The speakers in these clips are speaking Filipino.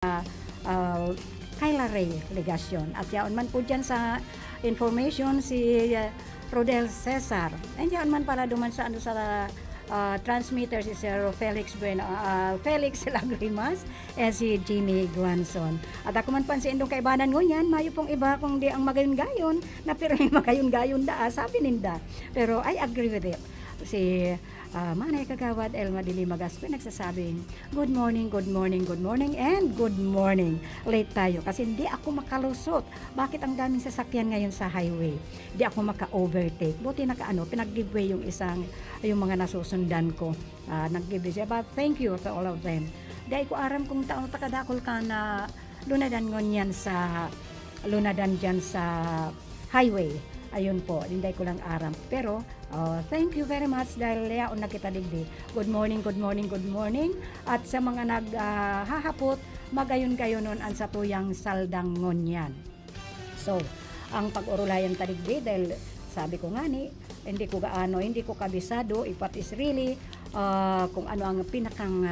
uh, Kyla Ray Legasyon. At yaon man po dyan sa information si Rodel Cesar. And yaon man pala duman sa transmitter si Sir Felix Bueno, Felix Lagrimas and si Jimmy Guanzon. At ako man pansin indong kaibanan ngunyan, mayo pong iba kung di ang magayon-gayon, na pero yung magayon-gayon sabi ninda. Pero I agree with it. Si Manay Kagawad Elma Dili Magaspe nagsasabing, good morning, good morning, good morning, and good morning. Late tayo kasi hindi ako makalusot. Bakit ang daming sasakyan ngayon sa highway? Hindi ako maka-overtake. Buti pinag-giveaway yung mga nasusundan ko. Nag-giveaway siya. But thank you to all of them. Dahil ko aram kung taong takadakol ka na lunadan dyan sa highway. Ayun po, hindi ko lang aram. Pero, thank you very much dahil yaon na kita digdi. Good morning, good morning, good morning. At sa mga naghahapot, magayon-gayon nun ang satuyang saldang ngunyan. So, ang pag-urulayan tadigdi dahil sabi ko nga hindi ko kabisado if what is really kung ano ang pinakang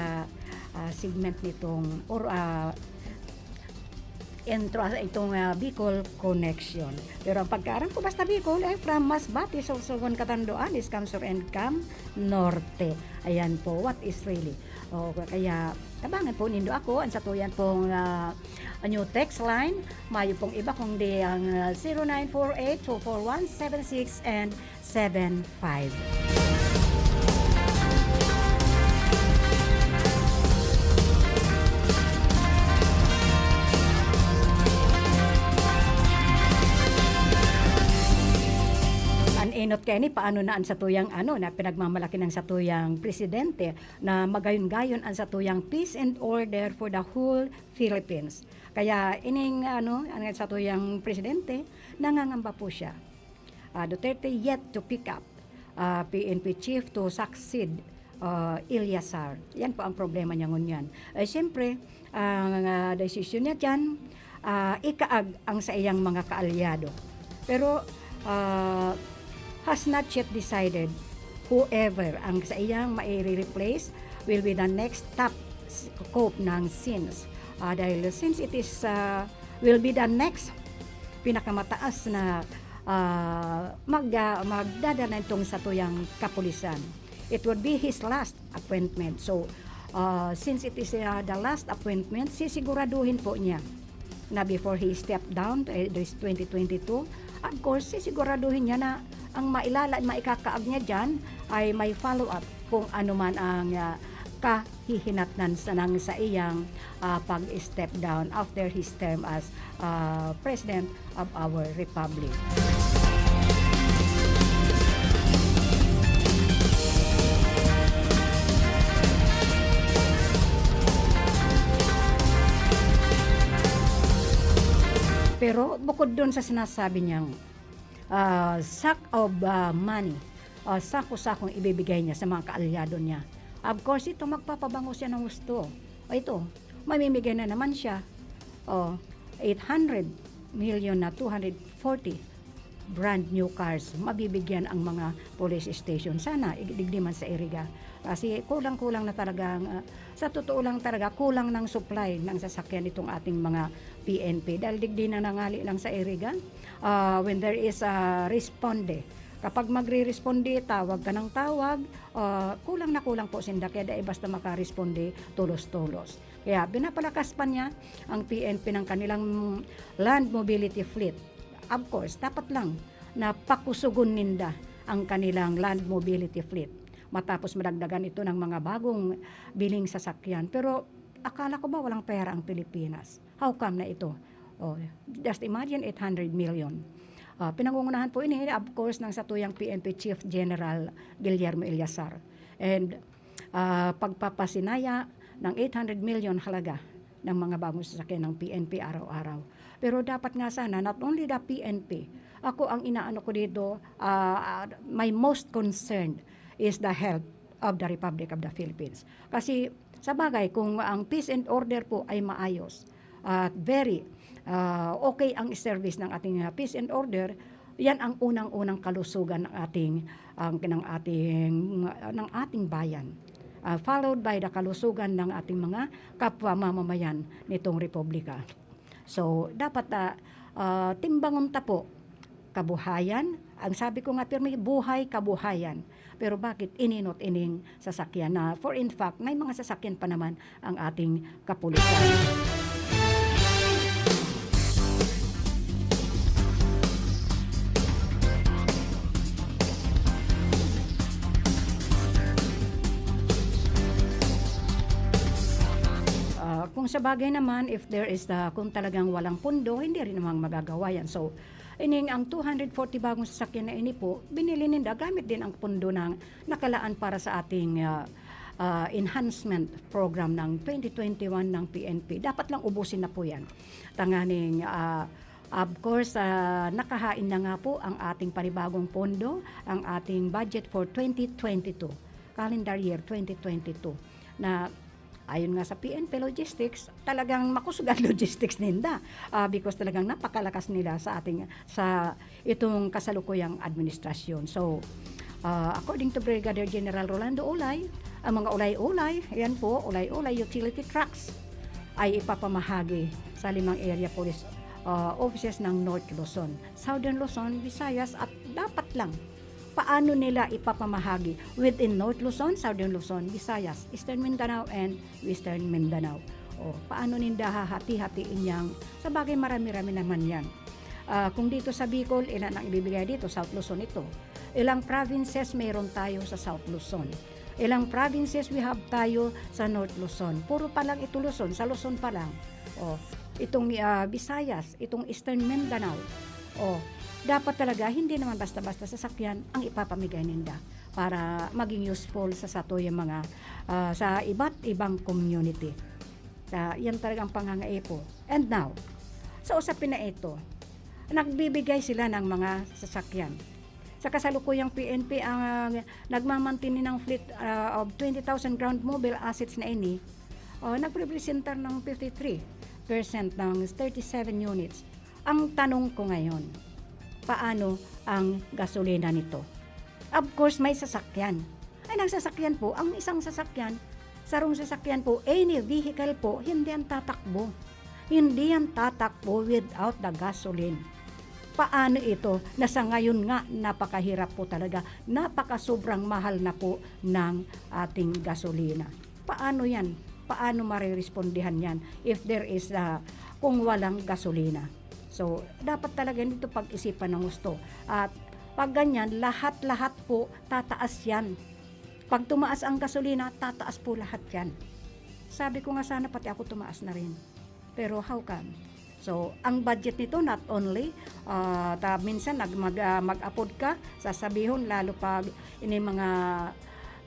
segment nitong itong Bicol Connection. Pero ang pagkaarang ko basta Bicol ay from Masbate, Sorsogon, Catanduan, Iscamsor and Cam Norte. Ayan po, what is really. Kaya tabangan po nindo ako ang satuyan pong new text line. Mayo pong iba kung di ang 0948-241-76 and 75. Inot kaya paano na ang satuyang na pinagmamalaki ng satuyang presidente na magayon-gayon ang satuyang peace and order for the whole Philippines. Kaya ang satuyang presidente nangangamba po siya. Duterte yet to pick up PNP chief to succeed Ilyasar. Yan po ang problema niya ngunyan. Siyempre, ang desisyon niya dyan, ikaag ang sa iyang mga kaalyado. Pero, has not yet decided whoever ang sa iyang mai-replace will be the next top scope ng SINS. Dahil since it is will be the next pinakamataas na magdadala itong satuyang kapulisan. It would be his last appointment. So, since it is the last appointment, sisiguraduhin po niya na before he stepped down this 2022, of course, sisiguraduhin niya na ang maikakaag niya dyan ay may follow-up kung ano man ang kahihinatnan sa iyang pag-step down after his term as President of our Republic. Pero bukod doon sa sinasabi niyang sack of money, sako-sakong ibibigay niya sa mga kaalyado niya. Of course, ito magpapabango siya ng gusto. Ito, mamimigay na naman siya 800 million na 240 brand new cars. Mabibigyan ang mga police station. Sana idigdiman sa Iriga. Kasi kulang-kulang na talaga, sa totoo lang talaga, kulang ng supply ng sasakyan itong ating mga PNP. Dahil digdi na nangali lang sa Iriga, when there is a responde. Kapag magre-responde, tawag ka ng tawag, kulang na kulang po sinda, kaya dahil basta makaresponde, tulos-tulos. Kaya binapalakas pa niya ang PNP ng kanilang land mobility fleet. Of course, dapat lang na pakusugon ninda ang kanilang land mobility fleet. Matapos madagdagan ito ng mga bagong biling sasakyan. Pero akala ko ba walang pera ang Pilipinas? How come na ito? Just imagine 800 million. Pinangungunahan po ini, of course, ng satuyang PNP Chief General Guillermo Ilyasar. And pagpapasinaya ng 800 million halaga ng mga bagong sasakyan ng PNP araw-araw. Pero dapat nga sana, not only the PNP, ako ang inaano ko dito, my most concerned is the health of the Republic of the Philippines. Kasi sa bagay, kung ang peace and order po ay maayos, at very okay ang service ng ating peace and order, yan ang unang-unang kalusugan ng ating bayan. followed by the kalusugan ng ating mga kapwa mamamayan nitong republika. So, dapat timbangon ta po kabuhayan. Ang sabi ko nga, pirmi, buhay kabuhayan. Pero bakit ininot ining sasakyan na for in fact, may mga sasakyan pa naman ang ating kapulisan. Kung sa bagay naman, if there is kung talagang walang pundo, hindi rin namang magagawa yan. So, ining ang 240 bagong sasakyan na ini po, binili ninda gamit din ang pundo ng nakalaan para sa ating enhancement program ng 2021 ng PNP. Dapat lang ubusin na po yan. Tanganing, of course, nakahain na nga po ang ating panibagong pondo, ang ating budget for 2022, calendar year 2022, na ayon nga sa PNP Logistics, talagang makusugad logistics ninda because talagang napakalakas nila sa itong kasalukuyang administrasyon. So, according to Brigadier General Rolando Ulay, ang mga ulay-ulay, ayan po, ulay-ulay utility trucks ay ipapamahagi sa 5 area police offices ng North Luzon, Southern Luzon, Visayas at dapat lang paano nila ipapamahagi within North Luzon, Southern Luzon, Visayas, Eastern Mindanao, and Western Mindanao. Paano ninda hahati-hatiin yang, sa bagay marami-rami naman yan. Kung dito sa Bicol, ilan ang ibibigay dito? South Luzon ito. Ilang provinces mayroon tayo sa South Luzon. Ilang provinces we have tayo sa North Luzon. Puro pa lang ito Luzon, sa Luzon pa lang. Itong Visayas, itong Eastern Mindanao. Dapat talaga hindi naman basta-basta sasakyan ang ipapamigay ninda para maging useful sa yung mga sa iba't ibang community. Yan talagang pangangaipo. And now, sa usapin na ito, nagbibigay sila ng mga sasakyan. Sa kasalukuyang PNP ang nagmamantini ng fleet of 20,000 ground mobile assets na ini, nagrepresentar ng 53% ng 37 units. Ang tanong ko ngayon, paano ang gasolina nito? Of course, may sasakyan. Ay, nagsasakyan po, ang isang sasakyan, sarong sasakyan po, any vehicle po, hindi yan tatakbo. Hindi yan tatakbo without the gasoline. Paano ito? Nasa ngayon nga, napakahirap po talaga. Napakasobrang mahal na po ng ating gasolina. Paano yan? Paano marirespondihan yan if there is kung walang gasolina? So, dapat talaga nito pag-isipan ng gusto. At pag ganyan, lahat-lahat po tataas yan. Pag tumaas ang gasolina, tataas po lahat yan. Sabi ko nga sana pati ako tumaas na rin. Pero how come? So, ang budget nito not only, minsan mag-upload ka, sasabihon lalo pag ini mga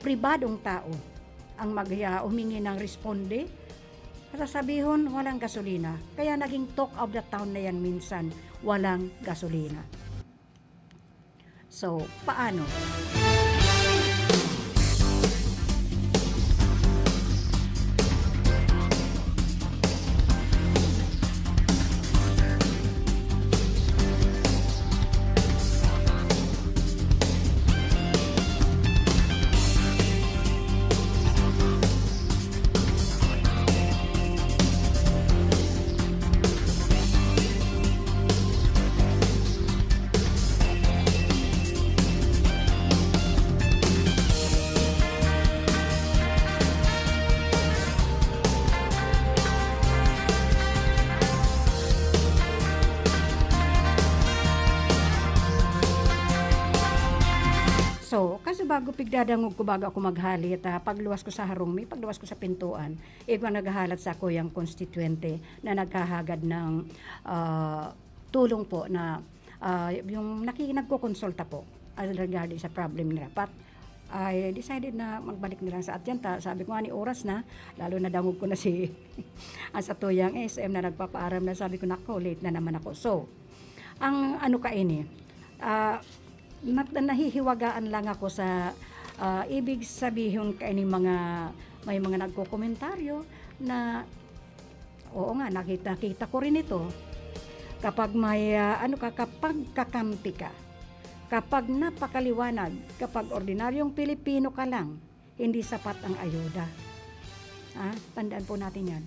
pribadong tao ang humingi ng responde, sasabihin walang gasolina. Kaya naging talk of the town na yan minsan, walang gasolina. So, paano? So, kasi bago pigdadangog ko bago ako maghalit, pagluwas ko sa harong, pagluwas ko sa pintuan, igwa naghahalat sa ako yung constituente na naghahagad ng tulong po na yung nagko-konsulta po regarding sa problem nila. But I decided na magbalik nila sa Atyanta. Sabi ko nga ni oras na, lalo na dangog ko na si sa tuyang SM na nagpapaaram na, sabi ko nako, late na naman ako. So, ang ano kaini, nahihiwagaan lang ako sa ibig sabihin kaini may mga nagko-komentaryo na oo nga, nakita ko rin ito. Kapag may kapag kakampi ka, kapag napakaliwanag, kapag ordinaryong Pilipino ka lang, hindi sapat ang ayuda. Tandaan po natin yan.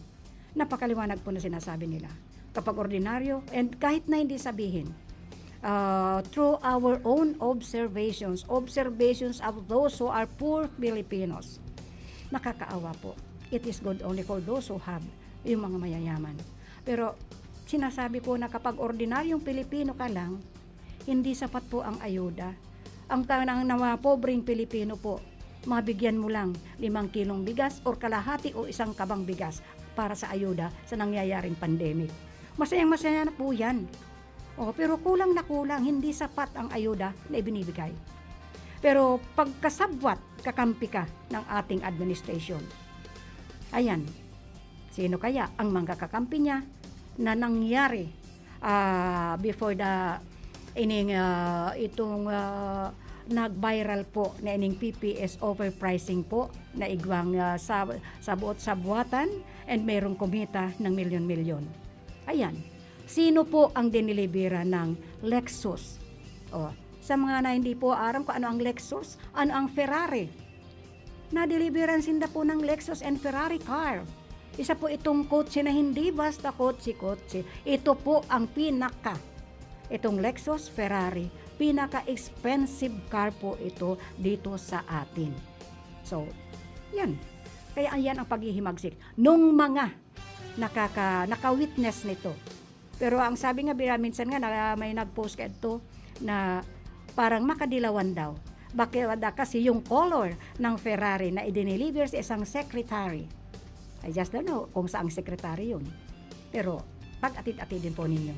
Napakaliwanag po na sinasabi nila. Kapag ordinaryo, and kahit na hindi sabihin, through our own observations of those who are poor Filipinos, nakakaawa po. It is good only for those who have, yung mga mayayaman. Pero sinasabi po na kapag ordinaryong Pilipino ka lang, hindi sapat po ang ayuda. Ang tanang na pobreng Pilipino po, mabigyan mo lang 5 kilong bigas or kalahati o 1 kabang bigas para sa ayuda sa nangyayaring pandemic. Masayang-masaya na po yan. Pero kulang na kulang, hindi sapat ang ayuda na ibinibigay. Pero pagkasabwat, kakampi ka ng ating administration. Ayan, sino kaya ang mga kakampi niya na nangyari before nag-viral po na ining PPS overpricing po na igwang sabuot-sabuatan and mayroong kumita ng milyon-milyon. Ayan, sino po ang dinilibera ng Lexus? Sa mga na hindi po aram kung ano ang Lexus, ano ang Ferrari. Nadeliveran sinda po ng Lexus and Ferrari car. Isa po itong kotse na hindi basta kotse-kotse. Ito po ang itong Lexus Ferrari, pinaka-expensive car po ito dito sa atin. So, yan. Kaya yan ang paghihimagsik nung mga naka-witness nito. Pero ang sabi nga, minsan nga may nag-post ka ito na parang makadilawan daw. Bakit kasi yung color ng Ferrari na i-deliver sa isang secretary. I just don't know kung saang secretary yun. Pero pag-atid-atidin po ninyo.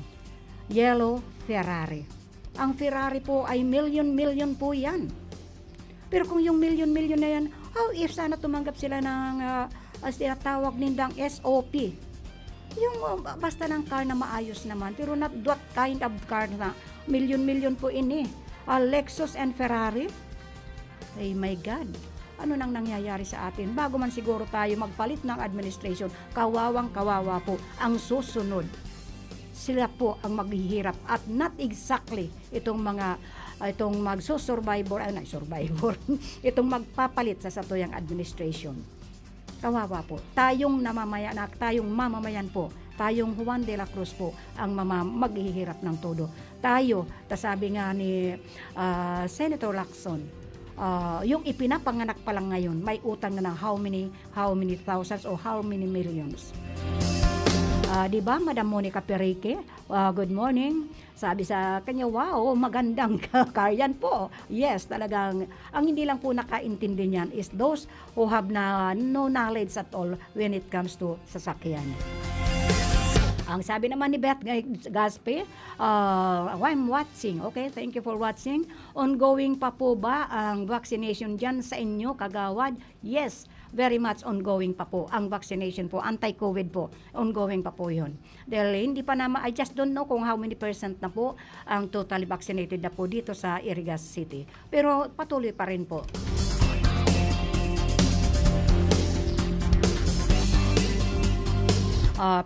Yellow Ferrari. Ang Ferrari po ay million po yan. Pero kung yung million na yan, if sana tumanggap sila ng tinatawag nindang SOP. Yung basta ng car na maayos naman. Pero not that kind of car na million po ini. Lexus and Ferrari. Ay my God. Ano nang nangyayari sa atin? Bago man siguro tayo magpalit ng administration, kawawang-kawawa po ang susunod. Sila po ang maghihirap at not exactly itong magsusurvivor, itong magpapalit sa satuyang administration. Kawawa po. Tayong mamamayan po, tayong Juan de la Cruz po ang maghihirap ng todo. Tayo, sabi nga ni Senator Lacson, yung ipinapanganak pa lang ngayon, may utang na ng how many thousands o how many millions. Diba, Madam Monica Perique? Good morning. Sabi sa kanya, wow, magandang car yan po. Yes, talagang, ang hindi lang po nakaintindi niyan is those who have no knowledge at all when it comes to sasakyan. Ang sabi naman ni Beth Gaspe, I'm watching. Okay, thank you for watching. Ongoing pa po ba ang vaccination dyan sa inyo, Kagawad? Yes, very much ongoing pa po. Ang vaccination po, anti-COVID po, ongoing pa po yun. Dahil hindi pa naman, I just don't know kung how many % na po ang totally vaccinated na po dito sa Irigas City. Pero patuloy pa rin po.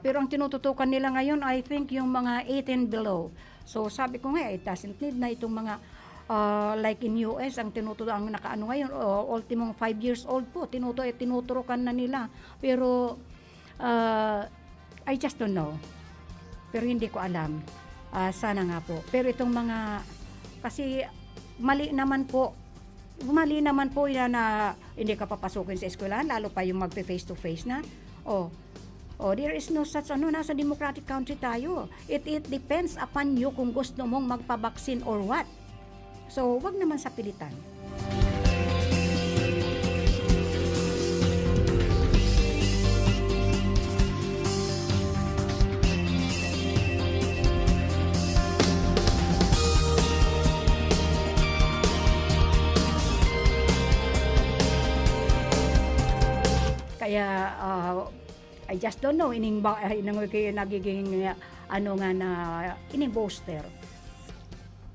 Pero ang tinututukan nila ngayon, I think yung mga 18 below. So sabi ko nga, it doesn't need na itong mga like in US, ang nakaano ngayon, ultimong 5 years old po, tinuturukan na nila. Pero I just don't know. Pero hindi ko alam. Sana nga po. Pero itong mga, kasi mali naman po yan na hindi ka papasukin sa eskwelahan, lalo pa yung magpe-face to face na. There is no such nasa democratic country tayo. It depends upon you kung gusto mong magpabaksin or what. So, wag naman sa pilitan. Kaya I just don't know ining nagiging ining booster.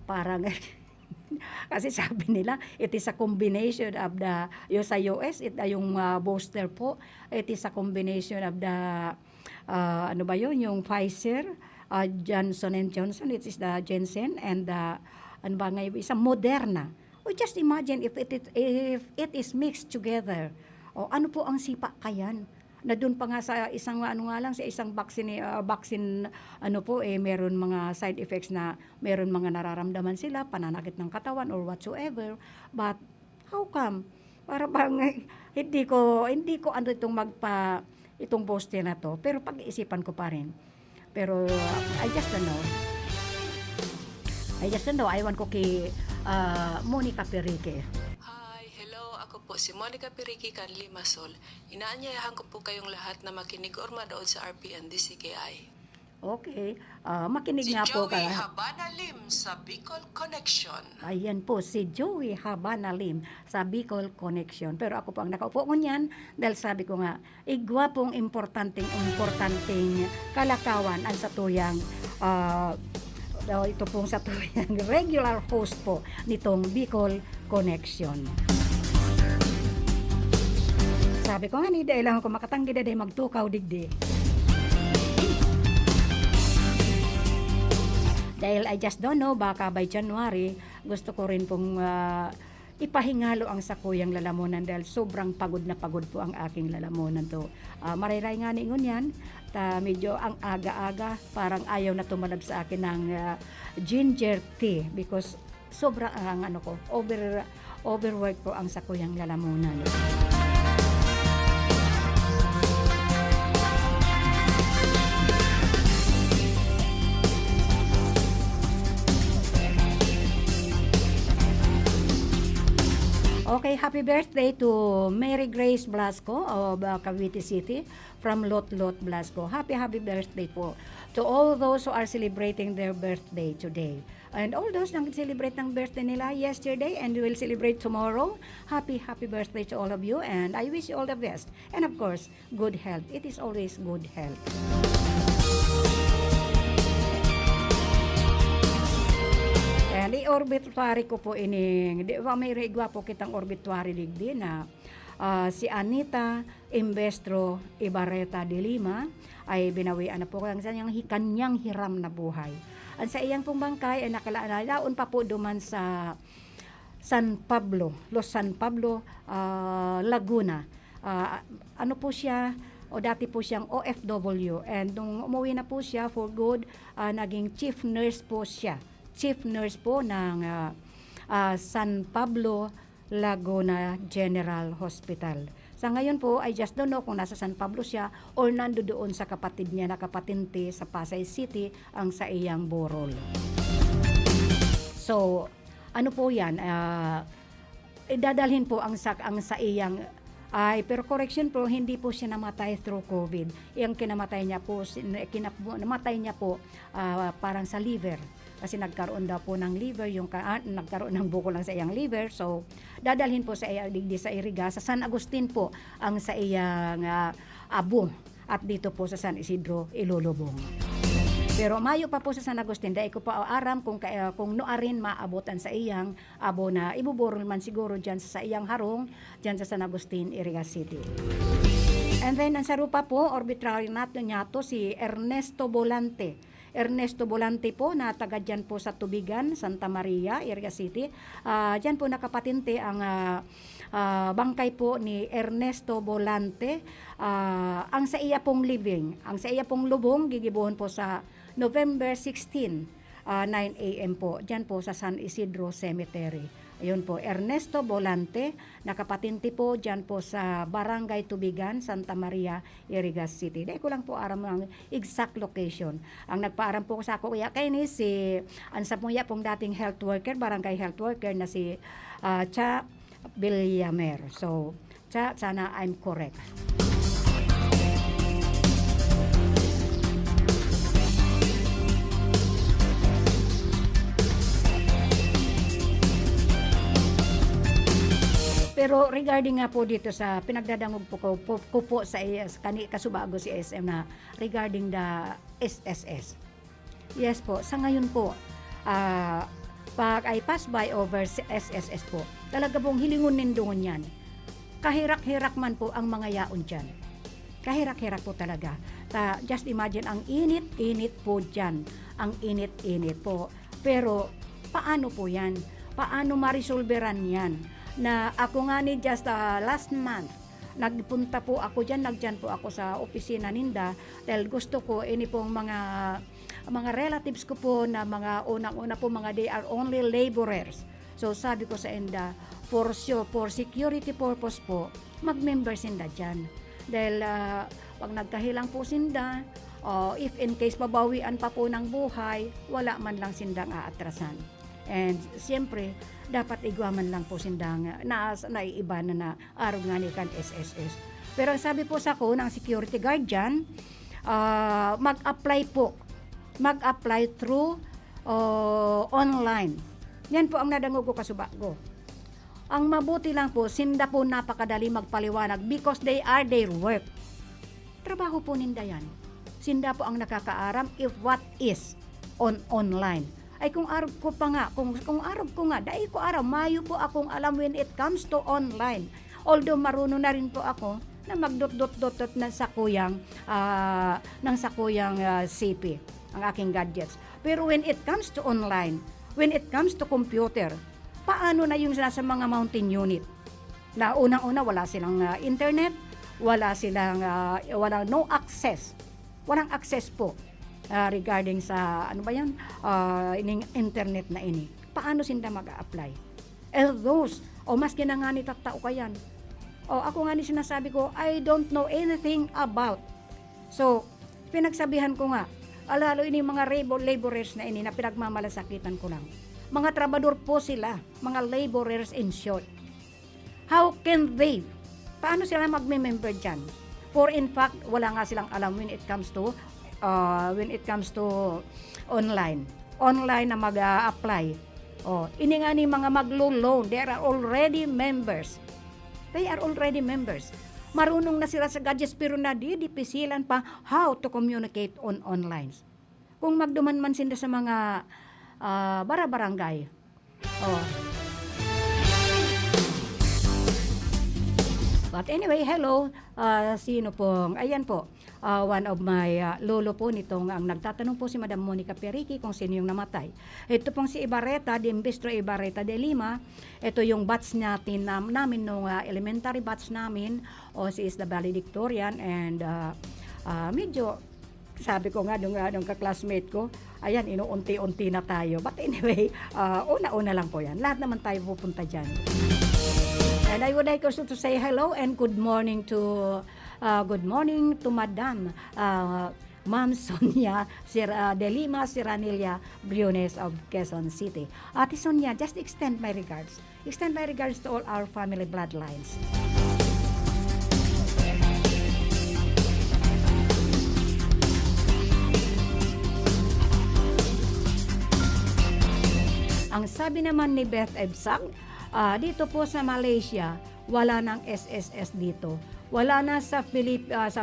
Parang kasi sabi nila it is a combination of sa US yung booster po, it is a combination of yung Pfizer, Johnson & Johnson, it is the Janssen and isang Moderna. O just imagine if it is mixed together. O ano po ang sipa kayan? Na doon pa nga sa isang ano nga lang sa isang vaccine ano po meron mga side effects na meron mga nararamdaman sila, pananakit ng katawan or whatsoever. But how come? Para bang hindi ko ano itong poste na to, pero pag-iisipan ko pa rin. Pero I just don't know. Aywan ko kay Monica Perique. Hi, hello. Ako po si Monica Perique Canli Masol. Inaanyayahan ko po kayong lahat na makinig or manood sa RPN DCKI. Okay, makinig Si nga po Joey ka. Habana Lim sa Bicol Connection. Ayan po, si Joey Habana Lim sa Bicol Connection. Pero ako po ang nakaupo ko niyan dahil sabi ko nga, igwa pong importanteng kalakawan ang satuyang ito pong satuyang regular host po nitong Bicol Connection. Sabi ko nga, dahil lang ako makatanggi dahil magtukaw digdi. Dahil I just don't know, baka by January, gusto ko rin pong ipahingalo ang sakuyang lalamunan dahil sobrang pagod na pagod po ang aking lalamunan to. Mariray nga ningon yan, medyo ang aga-aga, parang ayaw na tumalab sa akin ng ginger tea because sobrang ang overwork po ang sakuyang lalamunan. Okay, happy birthday to Mary Grace Blasco of Cavite City from Lot Blasco. Happy birthday po to all those who are celebrating their birthday today. And all those na celebrate ng birthday nila yesterday and will celebrate tomorrow. Happy birthday to all of you and I wish you all the best. And of course, good health. It is always good health. And i-obituary ko po ining, di ba may regwa po kitang obituary digdi na si Anita Imbestro Ibarreta de Lima ay binawian na po kanyang hiram na buhay. Ang sa iyang pong bangkay ay nakalaon pa po duman sa Los San Pablo, Laguna. Ano po siya, o dati po siyang OFW and nung umuwi na po siya for good, naging chief nurse po siya. Chief nurse po ng San Pablo, Laguna General Hospital. Sa ngayon po, I just don't know kung nasa San Pablo siya or nando doon sa kapatid niya na kapatinte sa Pasay City ang sa iyang Borol. So, ano po yan? Dadalhin po ang sa iyang pero correction po, hindi po siya namatay through COVID. Yung kinamatay niya po, parang sa liver. Kasi nagkaroon daw po ng liver, nagkaroon ng bukol lang sa iyang liver. So, dadalhin po sa digdi sa Iriga, sa San Agustin po ang sa iyang abo. At dito po sa San Isidro, Ilulubong. Pero mayo pa po sa San Agustin, dahil ko pa aram kung noarin maabotan sa iyang abo na ibuburol man siguro dyan sa iyang harong, dyan sa San Agustin, Iriga City. And then, ang sarupa po, arbitrary nato niya to si Ernesto Bolante. Ernesto Bolante po na taga dyan po sa Tubigan, Santa Maria, Iriga City. Dyan po nakapatinte ang bangkay po ni Ernesto Bolante. Ang sa iya pong lubong, gigibuhon po sa November 16, 9 a.m. po. Dyan po sa San Isidro Cemetery. Ayun po, Ernesto Bolante, nakapatinte po dyan po sa Barangay Tubigan, Santa Maria, Iriga City. Dahil ko lang po aram ng exact location. Ang nagpaaram po sa ako, kaya kayo ni si Ansapuya pong dating health worker, barangay health worker na si Cha Villamer. So, Cha, sana I'm correct. Pero regarding nga po dito sa pinagdadangog ko po sa kasubago si SM na regarding the SSS. Yes po, sa ngayon po, pag I pass by over SSS po, talaga pong hilingon nindungon yan. Kahirak-hirak man po ang mga yaon dyan. Kahirak-hirak po talaga. Just imagine, ang init-init po dyan. Ang init-init po. Pero, paano po yan? paano marisolveran yan. Na ako nga ni just last month, nagpunta po ako dyan, nagdyan po ako sa opisina ninda dahil gusto ko, ini pong mga relatives ko po na mga unang-una po mga they are only laborers. So sabi ko sa inda, for sure, for security purpose po, mag-member sinda dyan. Dahil pag nagkahilang po sinda, if in case pabawian pa po ng buhay, wala man lang sindang aatrasan. And siyempre, dapat igwaman lang po sindang naiiba na araw nga ni kan SSS. Pero ang sabi po sa ko ng security guard dyan, mag-apply through online. Yan po ang nadango ko kasuba ko. Ang mabuti lang po, sinda po napakadali magpaliwanag because they are their work. Trabaho po ninda yan. Sinda po ang nakakaaram if what is online. Ay kung arab ko pa nga, kung arab ko nga, dahil ko araw, mayo po akong alam when it comes to online. Although marunong na rin po ako na magdot-dot-dot ng sakuyang CP, ang aking gadgets. Pero when it comes to online, when it comes to computer, paano na yung sa mga mountain unit? Na unang-una wala silang internet, walang no access. Walang access po. Regarding sa ining internet na ini. Paano sinda mag-a-apply? Those, maski na nga ni taktao ka yan. Ako nga ni sinasabi ko, I don't know anything about. So, pinagsabihan ko nga, lalo ini mga laborers na ini na pinagmamalasakitan ko lang. Mga trabador po sila, mga laborers in short. How can they? Paano sila magme-member dyan? For in fact, wala nga silang alam when it comes to online na mag-apply. Ini nga ni mga maglo-loan, they are already members. Marunong na sila sa gadgets pero dipisilan pa how to communicate online. Kung magduman man sila sa mga bara-barangay. But anyway, hello, sino pong, ayan po, one of my lolo po nitong, ang nagtatanong po si Madam Monica Periqui kung sino yung namatay. Ito pong si Ibarreta, de Imbestro Ibarreta de Lima, ito yung batch namin nung elementary batch namin, she is the valedictorian and medyo, sabi ko nga nung ka-classmate ko, ayan, inuunti-unti na tayo. But anyway, una-una lang po yan. Lahat naman tayo pupunta dyan. And I would like also to say hello and good morning to Madam Ma'am Sonia de Lima Siranilla Briones of Quezon City. Ate Sonia, just extend my regards. Extend my regards to all our family bloodlines. Ang sabi naman ni Beth Ebsang, dito po sa Malaysia, wala nang SSS dito. Wala na sa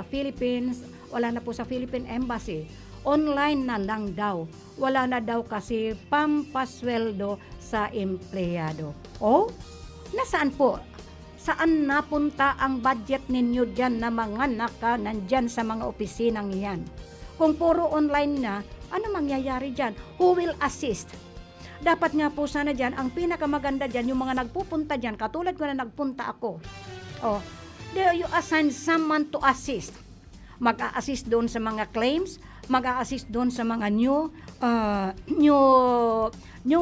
Philippines, wala na po sa Philippine Embassy. Online na lang daw. Wala na daw kasi pampasweldo sa empleyado. Nasaan po? Saan napunta ang budget ninyo dyan na mga nandyan sa mga opisinang yan? Kung puro online na, ano mangyayari dyan? Who will assist? Dapat nga po sana dyan, ang pinakamaganda dyan, yung mga nagpupunta dyan, katulad ko na nagpunta ako. There you assign someone to assist. Mag-a-assist doon sa mga claims, mag-a-assist doon sa mga new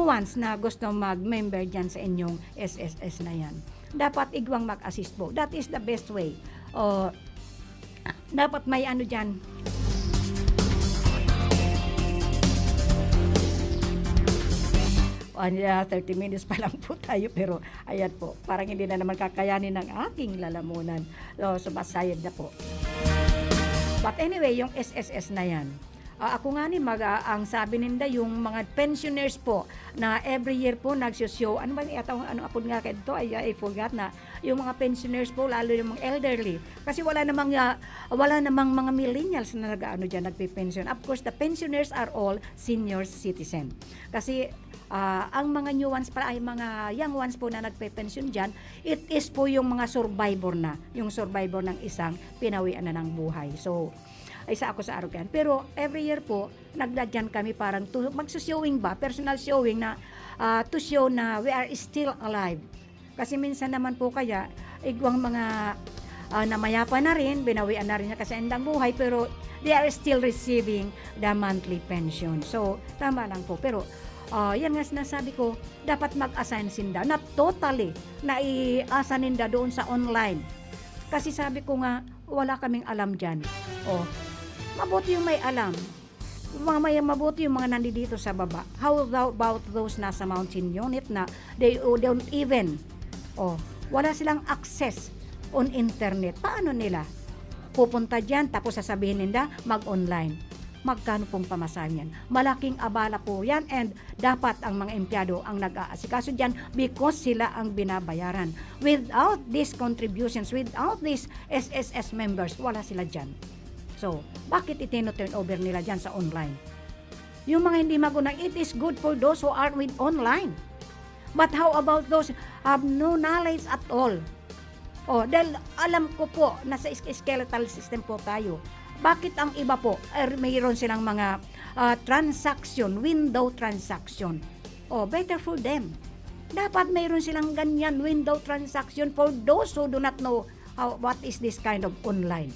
ones na gusto mag-member dyan sa inyong SSS na yan. Dapat igwang mag-assist po. That is the best way. Dapat may dyan, 30 minutes pa lang po tayo pero ayan po, parang hindi na naman kakayanin ng aking lalamunan. So masayad na po. But anyway, yung SSS na yan, ako nga ni ang sabi ninda yung mga pensioners po na every year po nagsoshow, apod nga kayo ito, I forgot na, yung mga pensioners po, lalo yung mga elderly, kasi wala namang mga millennials na nagpe-pension. Of course, the pensioners are all senior citizen. Kasi ang mga new ones para ay mga young ones po na nagpe-pension dyan, it is po yung mga survivor na, yung survivor ng isang pinawian na ng buhay. So, isa ako sa Arrogant. Pero every year po, nagdadyan kami parang magsushowing ba, personal showing na to show na we are still alive. Kasi minsan naman po kaya, igwang mga namayapa na rin, binawian na rin na kasi ang buhay, pero they are still receiving the monthly pension. So, tama lang po. Pero, yan nga sinasabi ko, dapat mag-assign sinda, not totally, na i-asa ninda doon sa online. Kasi sabi ko nga, wala kaming alam dyan. Mabuti yung may alam. Mabuti yung mga nandito sa baba. How about those nasa mountain unit na they don't even, wala silang access on internet. Paano nila pupunta dyan tapos sasabihin nila mag-online? Magkano pong pamasahan yan? Malaking abala po yan, and dapat ang mga empleyado ang nag-aasikaso dyan because sila ang binabayaran. Without these contributions, without these SSS members, wala sila dyan. So, bakit itino-turn over nila dyan sa online? Yung mga hindi magunang, it is good for those who are with online. But how about those who have no knowledge at all? Dahil alam ko po, nasa skeletal system po tayo. Bakit ang iba po, mayroon silang mga transaction, window transaction. Better for them. Dapat mayroon silang ganyan, window transaction for those who do not know what is this kind of online.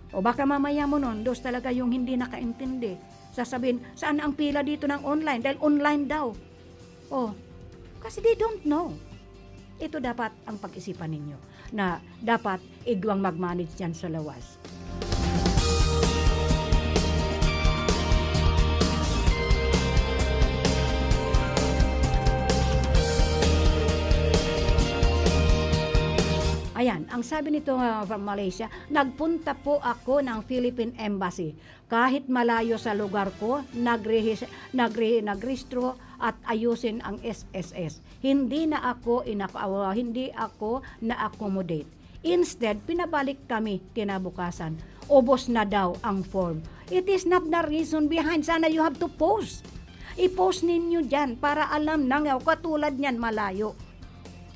Baka mamaya mo nun, those talaga yung hindi nakaintindi. Sasabihin, saan ang pila dito ng online? Dahil online daw. Kasi they don't know. Ito dapat ang pag-isipan ninyo na dapat igwang mag-manage yan sa lawas. Ayan, ang sabi nito from Malaysia, nagpunta po ako ng Philippine Embassy. Kahit malayo sa lugar ko, nagrehistro at ayusin ang SSS. Hindi ako na-accommodate. Instead, pinabalik kami kinabukasan. Ubos na daw ang form. It is not the reason behind. Sana you have to post. I-post ninyo dyan para alam na nga, katulad niyan malayo.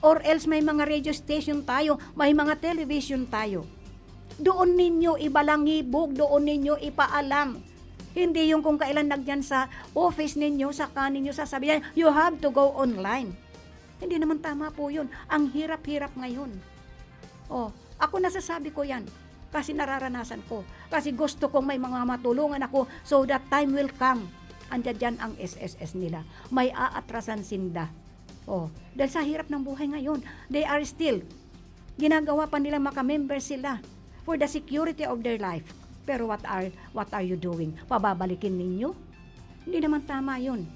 Or else may mga radio station tayo, may mga television tayo. Doon ninyo ibalangibog, doon ninyo ipaalam. Hindi yung kung kailan nagyan sa office ninyo, sa kaninyo sasabihin, you have to go online. Hindi naman tama po yun. Ang hirap-hirap ngayon. Ako nasasabi ko yan kasi nararanasan ko. Kasi gusto kong may mga matulungan ako so that time will come. Andiyan dyan ang SSS nila. May aatrasan sinda. Dahil sa hirap ng buhay ngayon, they are still, ginagawa pa nila maka-member sila for the security of their life. Pero what are you doing? Pababalikin ninyo? Hindi naman tama yun.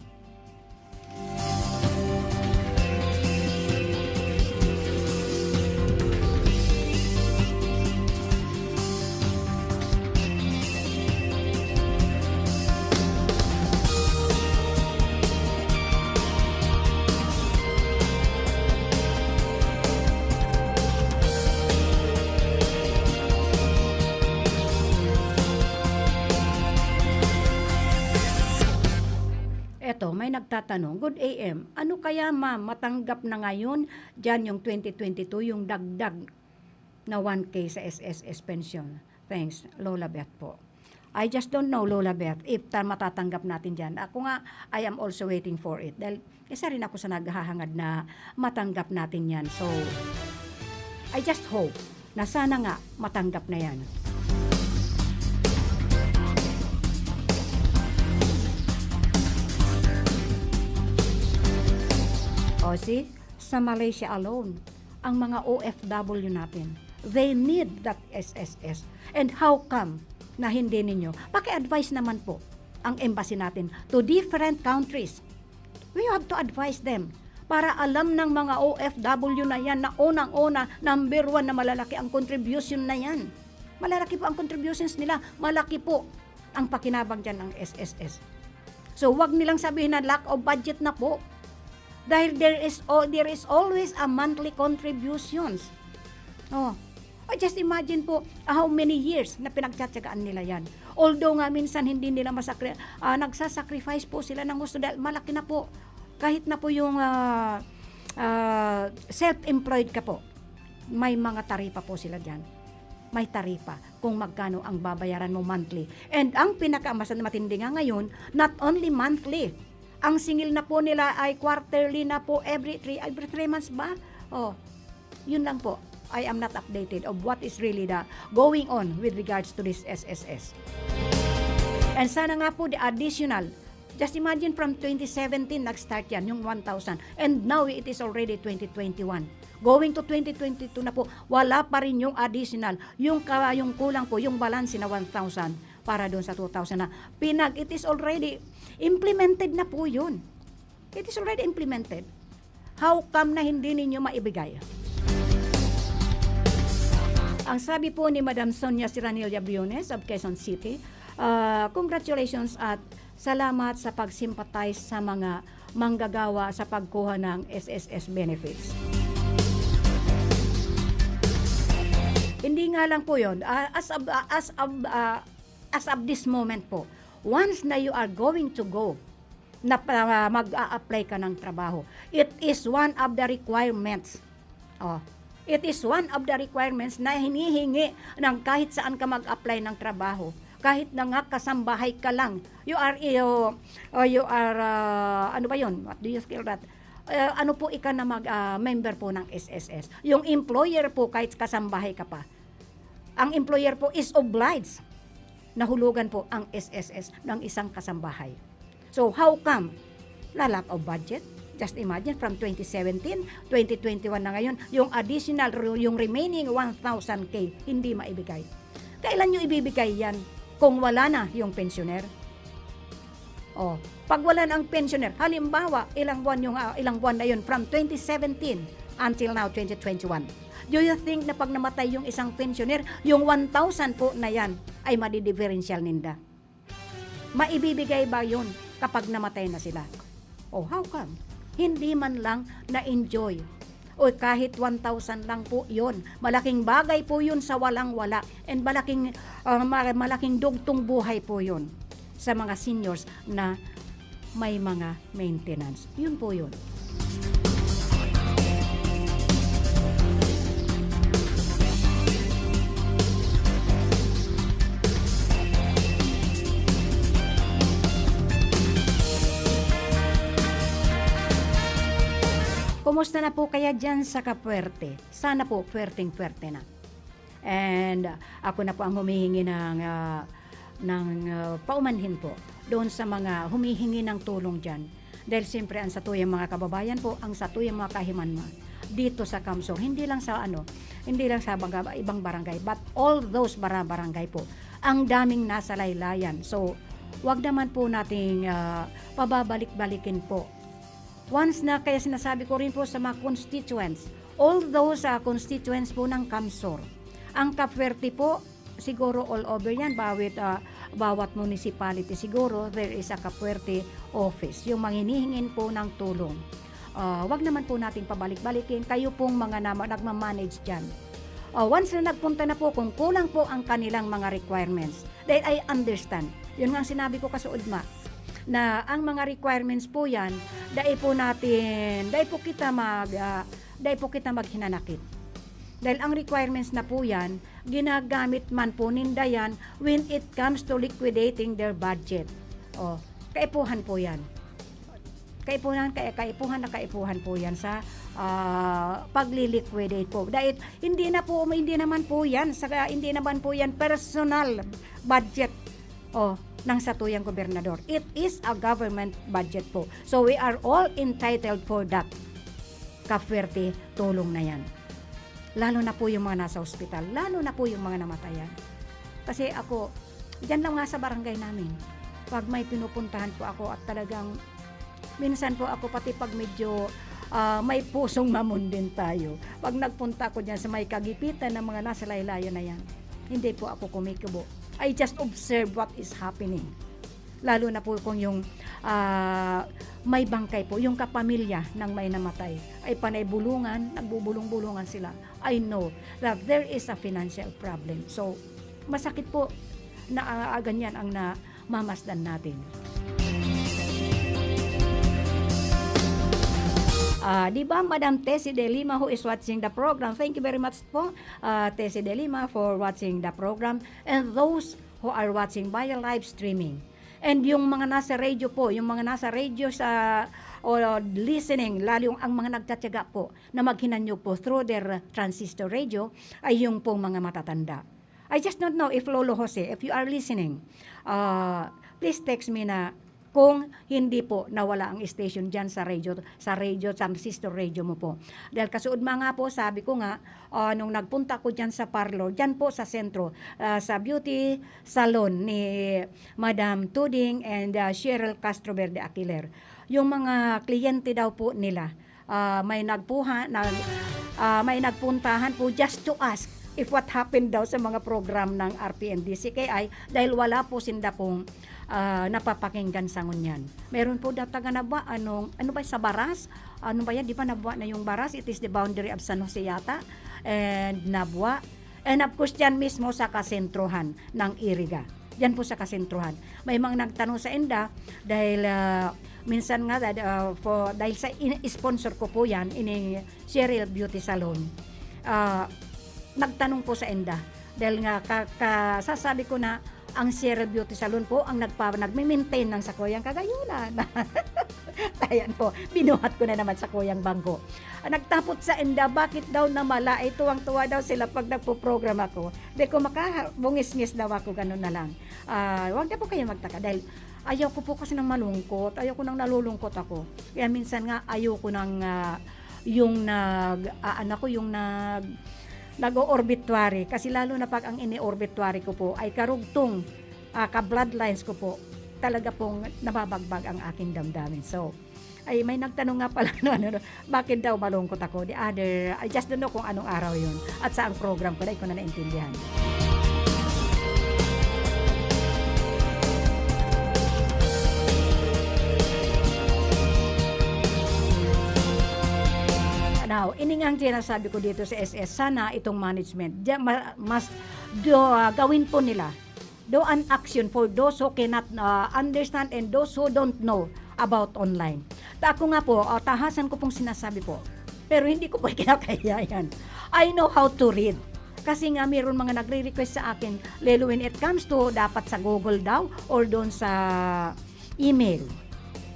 Eto, may nagtatanong, good AM, ano kaya ma'am, matanggap na ngayon dyan yung 2022, yung dagdag na 1K sa SSS pension? Thanks, Lola Beth po. I just don't know, Lola Beth, if matatanggap natin dyan. Ako nga, I am also waiting for it. Dahil isa rin ako sa naghahangad na matanggap natin yan. So, I just hope na sana nga matanggap na yan. See, sa Malaysia alone, ang mga OFW natin, they need that SSS. And how come na hindi ninyo? Paki-advise naman po ang embassy natin to different countries. We have to advise them para alam ng mga OFW na yan na unang-una, number 1 na malalaki ang contribution na yan. Malalaki po ang contributions nila, malaki po ang pakinabang dyan ng SSS. So, wag nilang sabihin na lack of budget na po. Dahil there is always a monthly contributions. Just imagine po how many years na pinagtsatsagaan nila yan. Although nga minsan hindi nila nagsasacrifice po sila ng gusto dahil malaki na po. Kahit na po yung self-employed ka po, may mga taripa po sila dyan. may taripa kung magkano ang babayaran mo monthly. And ang matindi nga ngayon, not only monthly, ang singil na po nila ay quarterly na po, every 3 months ba? Yun lang po. I am not updated of what is really the going on with regards to this SSS. And sana nga po the additional, just imagine from 2017 nag-start yan, yung 1,000. And now it is already 2021. Going to 2022 na po, wala pa rin yung additional, yung kulang po, yung balance na 1,000 para doon sa 2,000 na it is already implemented na po yun. It is already implemented. How come na hindi ninyo maibigay? Ang sabi po ni Madam Sonia Siranilla Briones of Quezon City, congratulations at salamat sa pag-sympathize sa mga manggagawa sa pagkuha ng SSS benefits. Hindi nga lang po yun. As of this moment po, once na you are going to go na mag-a-apply ka ng trabaho, it is one of the requirements. It is one of the requirements na hinihingi ng kahit saan ka mag-apply ng trabaho. Kahit na nga kasambahay ka lang. You are ano ba yun? What do you call that? Ano po ika na member po ng SSS. Yung employer po kahit kasambahay ka pa. Ang employer po is obliged na hulugan po ang SSS ng isang kasambahay. So how come? Na lack of budget? Just imagine from 2017, 2021 na ngayon, yung additional, yung remaining 1,000K hindi maibigay. Kailan nyo ibibigay yan kung wala na yung pensioner? Pag wala na ang pensioner, halimbawa, ilang buwan na yun from 2017 until now 2021. Do you think na pag namatay yung isang pensioner, yung 1,000 po na yan ay madi-differential ninda? Maibibigay ba yun kapag namatay na sila? How come? Hindi man lang na-enjoy. O kahit 1,000 lang po yun. Malaking bagay po yun sa walang-wala. And malaking dugtong buhay po yun sa mga seniors na may mga maintenance. Yun po yun. Kumusta na po kaya dyan sa Kapuerte? Sana po puwerteng-puwerte na. And ako na po ang humihingi ng paumanhin po doon sa mga humihingi ng tulong dyan. Dahil siyempre ang satuyang mga kababayan po, ang satuyang mga kahimanman dito sa Kamsong, hindi lang sa ibang barangay, but all those barangay po. Ang daming nasa laylayan. So, wag naman po nating pababalik-balikin po. Once na, kaya sinasabi ko rin po sa mga constituents, all those constituents po ng Kamsor. Ang Kapuerte po, siguro all over yan, bawat municipality siguro, there is a Kapuerte office, yung manginihingin po ng tulong. Wag naman po nating pabalik-balikin, kayo pong mga nagmamanage dyan. Once na nagpunta na po, kung kulang po ang kanilang mga requirements, then I understand. Yun nga sinabi ko kasuod na ang mga requirements po yan, dahil po kita maghinanakit. Dahil ang requirements na po yan, ginagamit man po ninda yan when it comes to liquidating their budget. Kaipuhan po yan. Kaipuhan po yan sa pagli-liquidate po. Dahil hindi naman po yan personal budget ng satuyang gobernador. It is a government budget po. So we are all entitled for that. Kapuerte, tulong na yan. Lalo na po yung mga nasa ospital, lalo na po yung mga namatayan. Kasi ako, dyan lang nga sa barangay namin, pag may pinupuntahan po ako at talagang, minsan po ako pati pag medyo may pusong mamon din tayo. Pag nagpunta ako dyan sa may kagipitan ng mga nasa laylayan na yan, hindi po ako kumikibo. I just observe what is happening. Lalo na po kung yung may bangkay po, yung kapamilya ng may namatay ay panay bulungan, nagbubulong-bulungan sila. I know that there is a financial problem. So, masakit po na ganyan ang mamasdan natin. Di ba, Madam Tessie De Lima, who is watching the program? Thank you very much po, Tessie De Lima, for watching the program. And those who are watching via live streaming. And yung mga nasa radio po, yung mga nasa radio sa o listening, lalo ang mga nagtatyaga po na maghinanyog po through their transistor radio, ay yung pong mga matatanda. I just don't know if Lolo Jose, if you are listening, please text me na kung hindi po nawala ang station dyan sa radio, transistor radio mo po. Dahil kasuod mga po, sabi ko nga, nung nagpunta ko dyan sa parlor, dyan po sa sentro, sa beauty salon ni Madam Tuding and Cheryl Castro Verde Aquiler. Yung mga kliyente daw po nila, may nagpuntahan po just to ask if what happened daw sa mga program ng RPNDCKI dahil wala po sinda pong napapakinggan sa ngunyan. Meron po dataga na ba ano ba sa Baras? Ano ba yan? Di ba nabuwa na yung Baras? It is the boundary of San Jose yata. And nabuwa. And of course, dyan mismo sa kasentrohan ng Iriga. Dyan po sa kasentrohan. May mga nagtanong sa enda dahil minsan nga dahil sa sponsor ko po yan, ini Cheryl Beauty Salon. Nagtanong po sa enda dahil nga sasabi ko na ang Cheryl Beauty Salon po ang nagme-maintain ng Sakuyang Kagayunan. Ayan po, binuhat ko na naman sa Sakuyang Bangko. Nagtapot sa enda, bakit daw namala? Ay tuwang-tuwa daw sila pag nagpo-program ako. Dahil ko makabungis-ngis daw ako, ganun na lang. Huwag na po kayo magtaka dahil ayaw ko po kasi nang malungkot, ayaw ko nang nalulungkot ako. Kaya minsan nga ayaw ko nang nag-o-obituary kasi lalo na pag ang ini-obituary ko po ay karugtong ka-bloodlines ko po, talaga pong nababagbag ang aking damdamin. So, ay may nagtanong nga pala bakit daw malungkot ako? I just don't know kung anong araw yun at sa ang program ko, dahil ko na naintindihan. Now, iningang sinasabi ko dito sa SS, sana itong management, mas gawin po nila, do an action for those who cannot understand and those who don't know about online. Ako nga po, tahasan ko pong sinasabi po, pero hindi ko po kinakaya yan. I know how to read. Kasi nga mayroon mga nagre-request sa akin, lalo when it comes to dapat sa Google daw or doon sa email.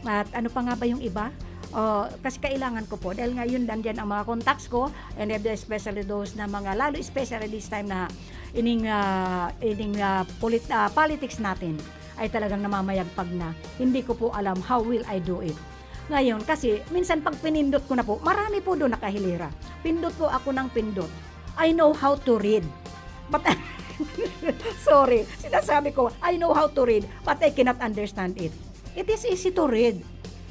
At ano pa nga ba yung iba? Kasi kailangan ko po dahil ngayon nandiyan ang mga contacts ko and especially those na mga lalo especially this time na politics natin ay talagang namamayagpag na. Hindi ko po alam how will I do it. Ngayon kasi minsan pag pinindot ko na po, marami po doon nakahilira. Pindot po ako ng pindot. I know how to read. But sorry, sinasabi ko, I know how to read but I cannot understand it. It is easy to read.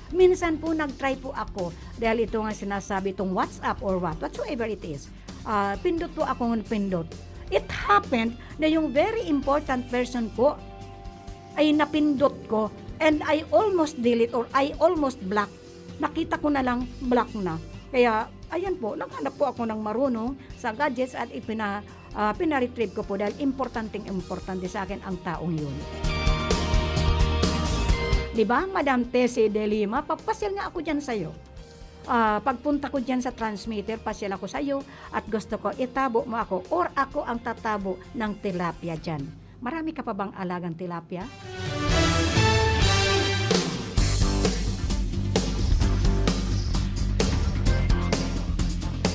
Minsan po nag-try po ako dahil ito nga sinasabi itong WhatsApp or whatsoever it is. Pindot po ako ng pindot. It happened na yung very important person po ay napindot ko and I almost delete or I almost block. Nakita ko na lang block na. Kaya ayan po, naghanap po ako ng marunong sa gadgets at pina-retrieve ko po dahil importante sa akin ang taong yun. Diba, Madam Tessie De Lima, papasyal nga ako dyan sa'yo. Pagpunta ko dyan sa transmitter, pasyal ako sa'yo at gusto ko itabo mo ako or ako ang tatabo ng tilapia dyan. Marami ka pa bang alagang tilapia?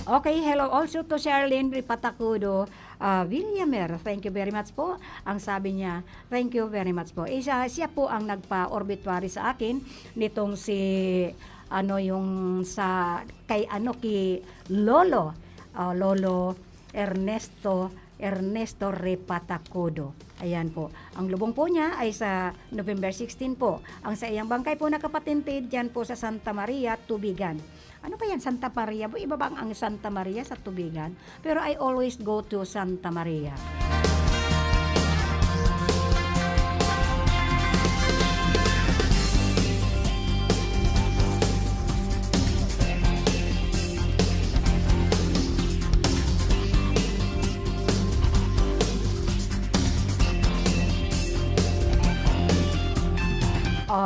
Okay, hello also to Charlene Ripatacudo Villamer. Thank you very much po. Ang sabi niya, thank you very much po. Siya po ang nagpa-obituary sa akin nitong si kay Lolo Ernesto Ripatacudo. Ayan po. Ang lubong po niya ay sa November 16 po. Ang sa iyang bangkay po nakapatintid dyan po sa Santa Maria, Tubigan. Ano ba yan, Santa Maria? Iba ba ang Santa Maria sa Tubigan? Pero I always go to Santa Maria.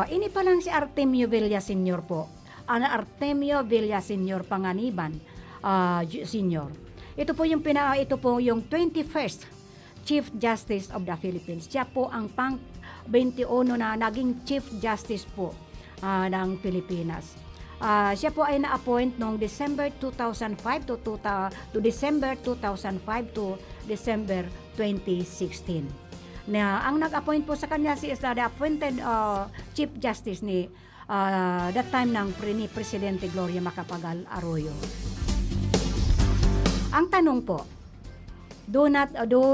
Ini pa lang si Artemio Villa Senior po. Artemio Villaseñor Panganiban Senior. Ito po yung 21st Chief Justice of the Philippines. Siya po ang pang-21 na naging Chief Justice po ng Pilipinas. Siya po ay na-appoint noong December 2005 to December 2005 to December 2016. Na ang nag-appoint po sa kanya si the appointed Chief Justice ni that time ng Presidente Gloria Macapagal Arroyo. Ang tanong po, do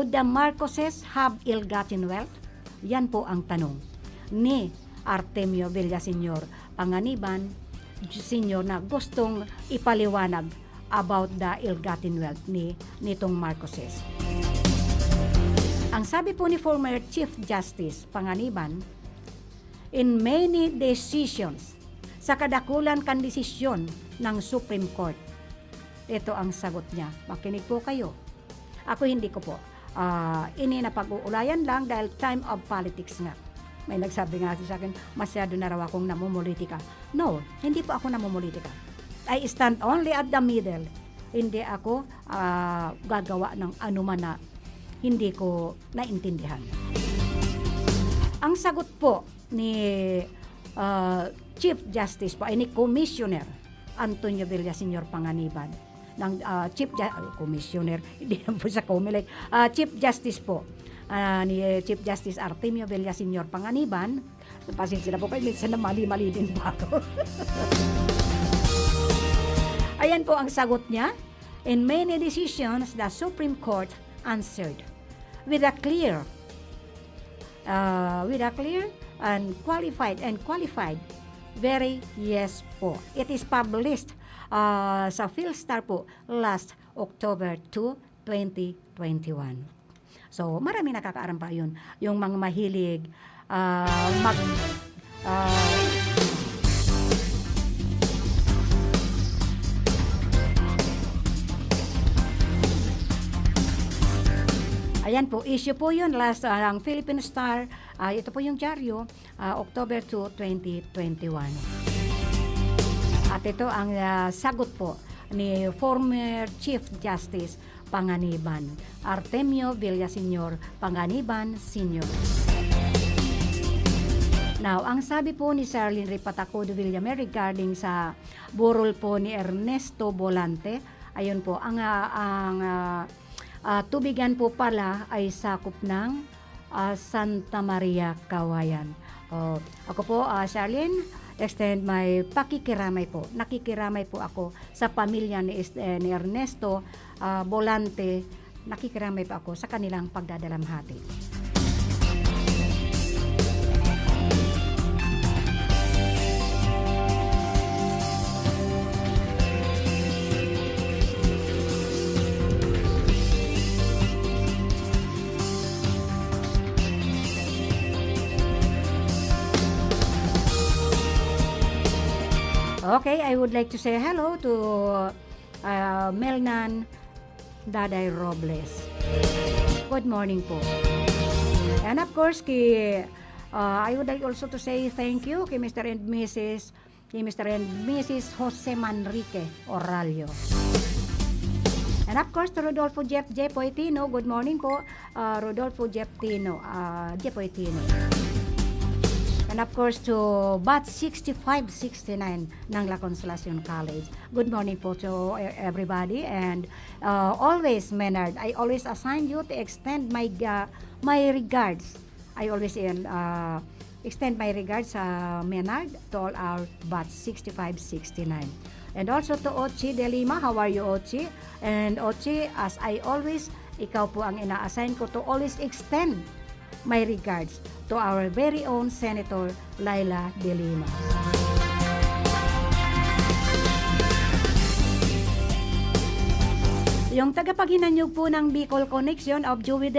the Marcoses have ill-gotten wealth? Yan po ang tanong ni Artemio Villaseñor Panganiban Senior na gustong ipaliwanag about the ill-gotten wealth nitong Marcoses. Ang sabi po ni former Chief Justice Panganiban, in many decisions, sa kadakulan kan desisyon ng Supreme Court, ito ang sagot niya. Makinig po kayo. Ako hindi ko po. Ini na pag-uulayan lang dahil time of politics nga. May nagsabi nga sa akin, masyado na raw akong namumulitika. No, hindi po ako namumulitika. I stand only at the middle. Hindi ako gagawa ng anuman na hindi ko naintindihan. Ang sagot po ni Chief Justice po ay ni Commissioner Antonio Villaseñor Panganiban ng Commissioner, hindi na po sa Comelec, Chief Justice po ni Chief Justice Artemio Villaseñor Panganiban. Pasensya na po kayo, minsan na mali-mali din po ako. Ayan po ang sagot niya. In many decisions, the Supreme Court answered with a clear and qualified very yes po. It is published sa PhilStar po last October 2, 2021. So, marami nakakaaram pa yun. Yung mga mahilig ayan po, issue po yun last ang Philippine Star, ito po yung dyaryo, October 2, 2021. At ito ang sagot po ni former Chief Justice Panganiban, Artemio Villaseñor Panganiban Senior. Now, ang sabi po ni Charlene Ripataco de Villamer regarding sa burol po ni Ernesto Bolante, ayun po, ang tubigan po pala ay sakop ng Santa Maria, Kawayan. Ako po, Charlene, extend my pakikiramay po. Nakikiramay po ako sa pamilya ni Ernesto Bolante. Nakikiramay po ako sa kanilang pagdadalamhati. Okay, I would like to say hello to Melnan Daday Robles. Good morning po. And of course, I would like also to say thank you kay Mr. and Mrs. Jose Manrique Oralio. And of course, to Rodolfo Jeff Poetino. Good morning po, Rodolfo Jeff Poetino. And of course to Batch 6569 ng La Consolacion College. Good morning po to everybody, and always, Menard, I always assign you to extend my regards. I always extend my regards Menard, to all our Batch 6569. And also to Ochi De Lima. How are you, Ochi? And Ochi, as I always, ikaw po ang ina-assign ko to always extend my regards to our very own Senator Laila De Lima. Yung tagapaghinanyog po ng Bicol Connection of Joel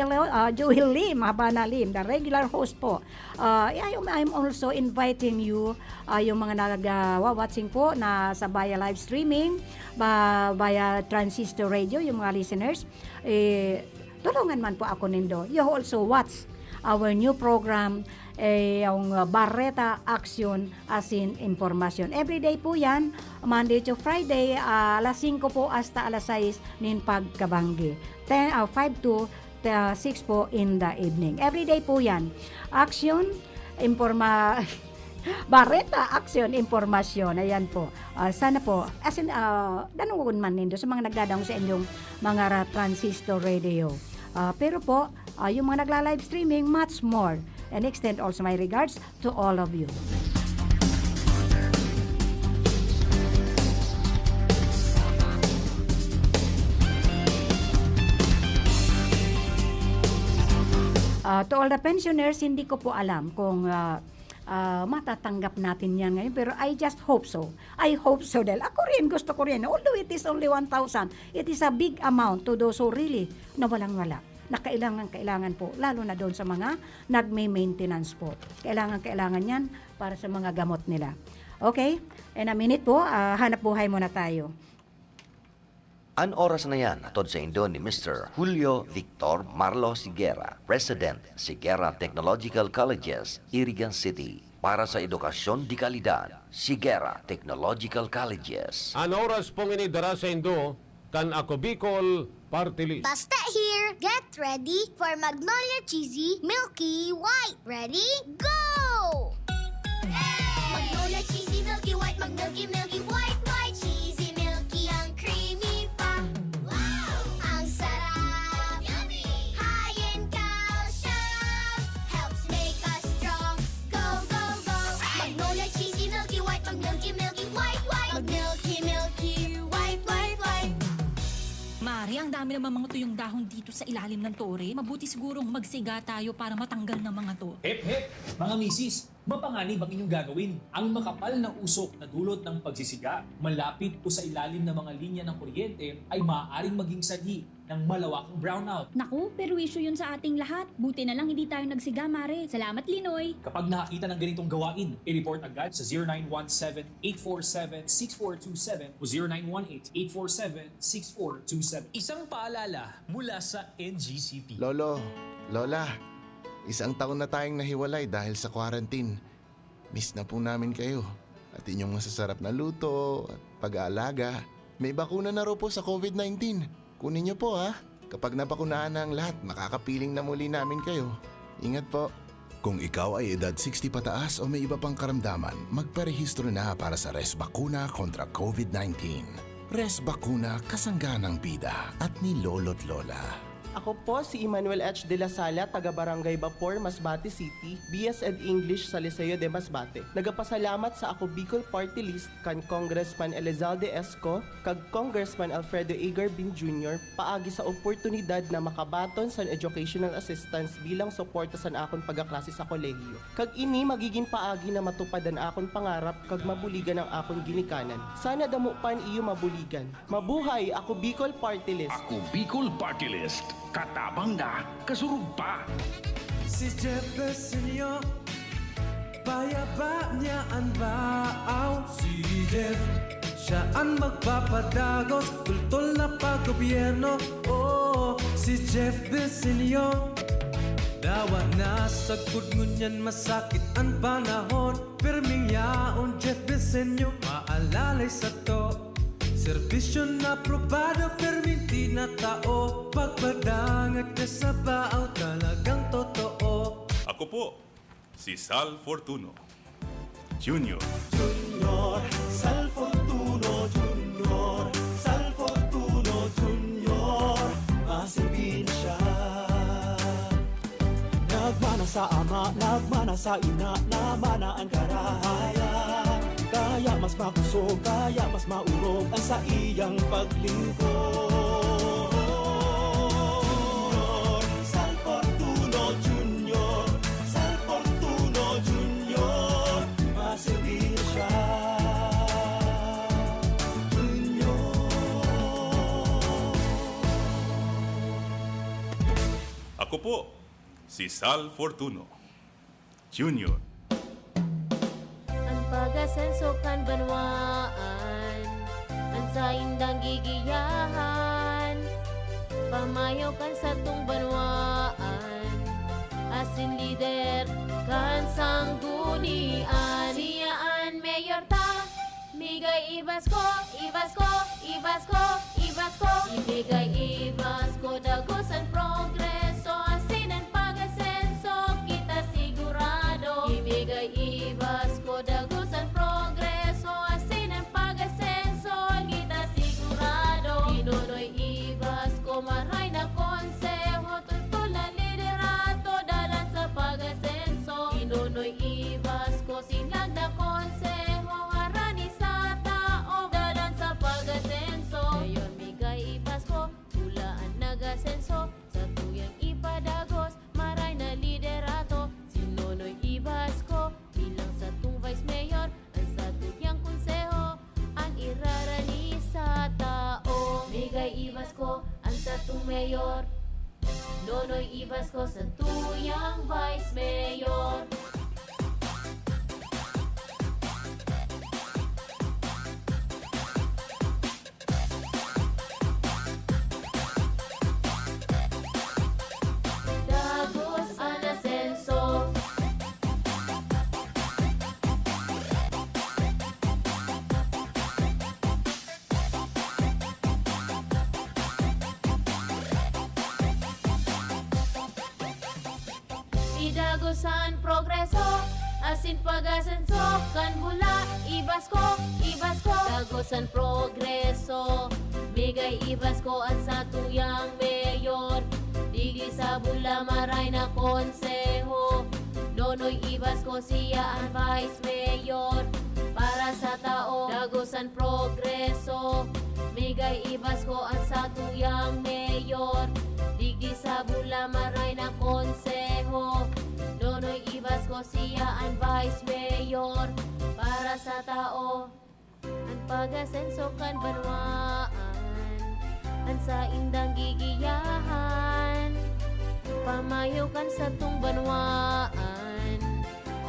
Lim, Habana Lim, the regular host po. I'm also inviting you, yung mga nag-watching po na sa via live streaming, via Transistor Radio, yung mga listeners, tulungan man po ako nindo. You also watch our new program, yung Barreta Action as in Informasyon. Everyday po yan, Monday to Friday, alas 5 po hasta alas 6 nin pagkabanggi. 5 to 6 po in the evening. Everyday po yan. Action, Barreta Action Informasyon. Ayan po. Sana po, as in, danungon man nindo sa mga nagdadang sa inyong mga transistor radio. Pero po, yung mga nagla-live streaming, much more. And extend also my regards to all of you. To all the pensioners, hindi ko po alam kung matatanggap natin yan ngayon. Pero I just hope so. I hope so dahil ako rin, gusto ko rin. Although it is only 1,000, it is a big amount to those who really na walang-wala. Na kailangan po, lalo na doon sa mga nagme-maintenance po. Kailangan yan para sa mga gamot nila. Okay? In a minute po, hanap buhay muna tayo. An oras na yan, atod sa Indo ni Mr. Julio Victor Marlo Siguera, President, Siguera Technological Colleges, Irigan City. Para sa edukasyon di kalidad, Siguera Technological Colleges. An oras pong inidara sa Indo, kan ako Bicol Party List. Basta here, get ready for Magnolia Cheesy Milky White. Ready? Go! Magnolia Cheesy Milky White, Milky White, White Cheesy Milky, ang creamy pa. Wow! Ang sarap! Yummy! High in calcium, helps make us strong. Go, go, go! Magnolia Cheesy Milky White, Milky White, White, Milky White, White, White. Mari, ang dami naman mga tuyong dahon dito sa ilalim ng tore. Mabuti sigurong magsiga tayo para matanggal ng mga to. Hep, hep! Mga misis, mapanganib ang inyong gagawin. Ang makapal na usok na dulot ng pagsisiga, malapit o sa ilalim ng mga linya ng kuryente ay maaaring maging sanhi ng malawakang brownout. Naku, pero issue yun sa ating lahat. Buti na lang hindi tayo nagsiga, Mare. Salamat, Linoy. Kapag nakakita ng ganitong gawain, i-report agad sa 0917-847-6427 o 0918-847-6427. Isang paalala mula sa NGCP. Lolo, Lola, isang taon na tayong nahiwalay dahil sa quarantine. Miss na po namin kayo at inyong masasarap na luto at pag-aalaga. May bakuna na raw po sa COVID-19. Kunin niyo po ha. Kapag nabakunahan na ang lahat, makakapiling na muli namin kayo. Ingat po. Kung ikaw ay edad 60 pataas o may iba pang karamdaman, magparehistro na para sa Res Bakuna kontra COVID-19. Res Bakuna, kasangganang bida at ni Lolo't Lola. Ako po si Emmanuel H. de la Sala, taga Barangay Bapor, Masbate City, BS Ed English sa Liceo de Masbate. Nagapasalamat sa ako Bicol Party List kan Congressman Elizalde Esco kag Congressman Alfredo Agar Bin Jr. paagi sa oportunidad na makabaton sa educational assistance bilang suporta sa akon pagaklase sa kolehiyo. Kag ini magiging paagi na matupadan akon pangarap kag mabuligan ang akon ginikanan. Sana damupan iyo mabuligan. Mabuhay ako Bicol Party List. Ako Bicol Party List. Katabang na, kasurug pa. Si Jefferson payaba niya ang baaw. Si Jeff, siya ang magpapadagos, tultol na paggobyerno. Oh, si Jeff Besenyo, dawa na sa kudngunyan, masakit ang panahon. Perming yaon Jeff Besenyo, maalalay sa to. Serbisyo na probado, perminti na tao. Pagpadangat ka sa baaw, talagang totoo. Ako po, si Sal Fortuno Jr. Junior, Sal Fortuno Junior, Sal Fortuno Junior, masibinsya. Nagmana sa ama, nagmana sa ina, namana ang karahayan. Kaya mas makusog, kaya mas maurog ang sa iyang paglingkod. Junior, Sal Fortuno Junior, Sal Fortuno Junior, masibir siya. Junior. Ako po, si Sal Fortuno Jr. Pagasenso kan banwaan, ang sa indang gigiyahan, pamayaw kan sa tung banwaan, asin lider kan sanggunian. Siyaan mayor ta, migay ibas ko, ibas ko, ibas ko, ibas ko. Ibigay ibas ko, dagosan progreso, asinan pag-asenso, kita sigurado. Ibigay ibas ko, dagosan progreso, asinan pag-asenso, kita sigurado. Inonoy ibas ko, maray na konseho, tuntol na liderato, dalan sa pag-asenso. Inonoy ibas ko, sinag na konseho, harani sa tao, dalan sa pag-asenso. Ngayon migay ibas ko, hulaan nag-asenso, sa tuyang ipadagos, maray na liderato. Sinonoy ibas ko, bilang sa tung vice mayor, ang sa tuyang konseho, ang irarani sa tao. Migay ibas ko, ang sa tung mayor, Nonoy ibas ko sa tuyang vice mayor. Dagos ang asenso. Idagosan progreso, asin pag-asenso, kan bula, ibas ko, ibas ko. Dagosan progreso, migay ibas ko at sa tuyang mayor. Digi sa bula, maray na konseho, nonoy ibas ko, siya ang vice mayor. Para sa tao, dagosan progreso, migay ibas ko at sa tuyang mayor. Digi sa bula, maray na konseho, nonoy ibas ko, siya ang vice mayor. Para sa tao, ang pag-asenso kan banwaan, ang sa indang gigiyahan, pamayo kan sa tung banwaan,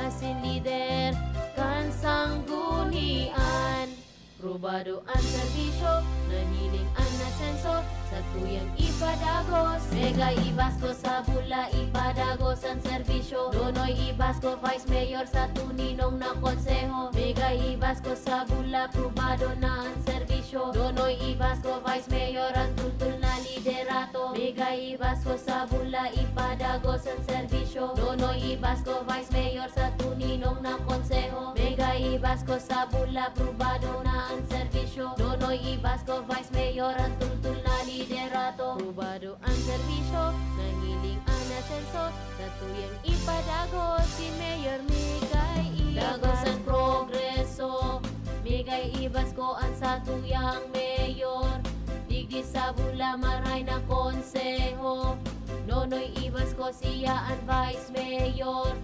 asin lider kan sanggunian. Probado ang serbisyo, nahiling ang nasenso, sa tuyang ipadagos. Mega ibas ko sa bula, ipadagos ang serbisyo. Nonoy ibas ko, vice mayor sa tuninong na konseho. Mega ibas ko sa bula, probado na ang serbisyo. Nonoy ibas ko, vice mayor, ang tultul na liderato. Mega ibas ko sa bula, ipadagos ang serbisyo. Nonoy ibas ko, vice mayor sa tuninong na konseho. Mega ibas ko sa bula, probado na ang serbisyo. Nonoy ibas ko, vice mayor, ang tultul na liderato. Probado ang serbisyo, nangiling ang asenso, sa tuyang ipadagos, si Mayor Migay Ibas. Dagos ang progreso, Migay Ibas ko ang sa tuyang mayor. Digdi sa bula, maray na konseho, Nonoy Ibas ko, siya ang vice mayor.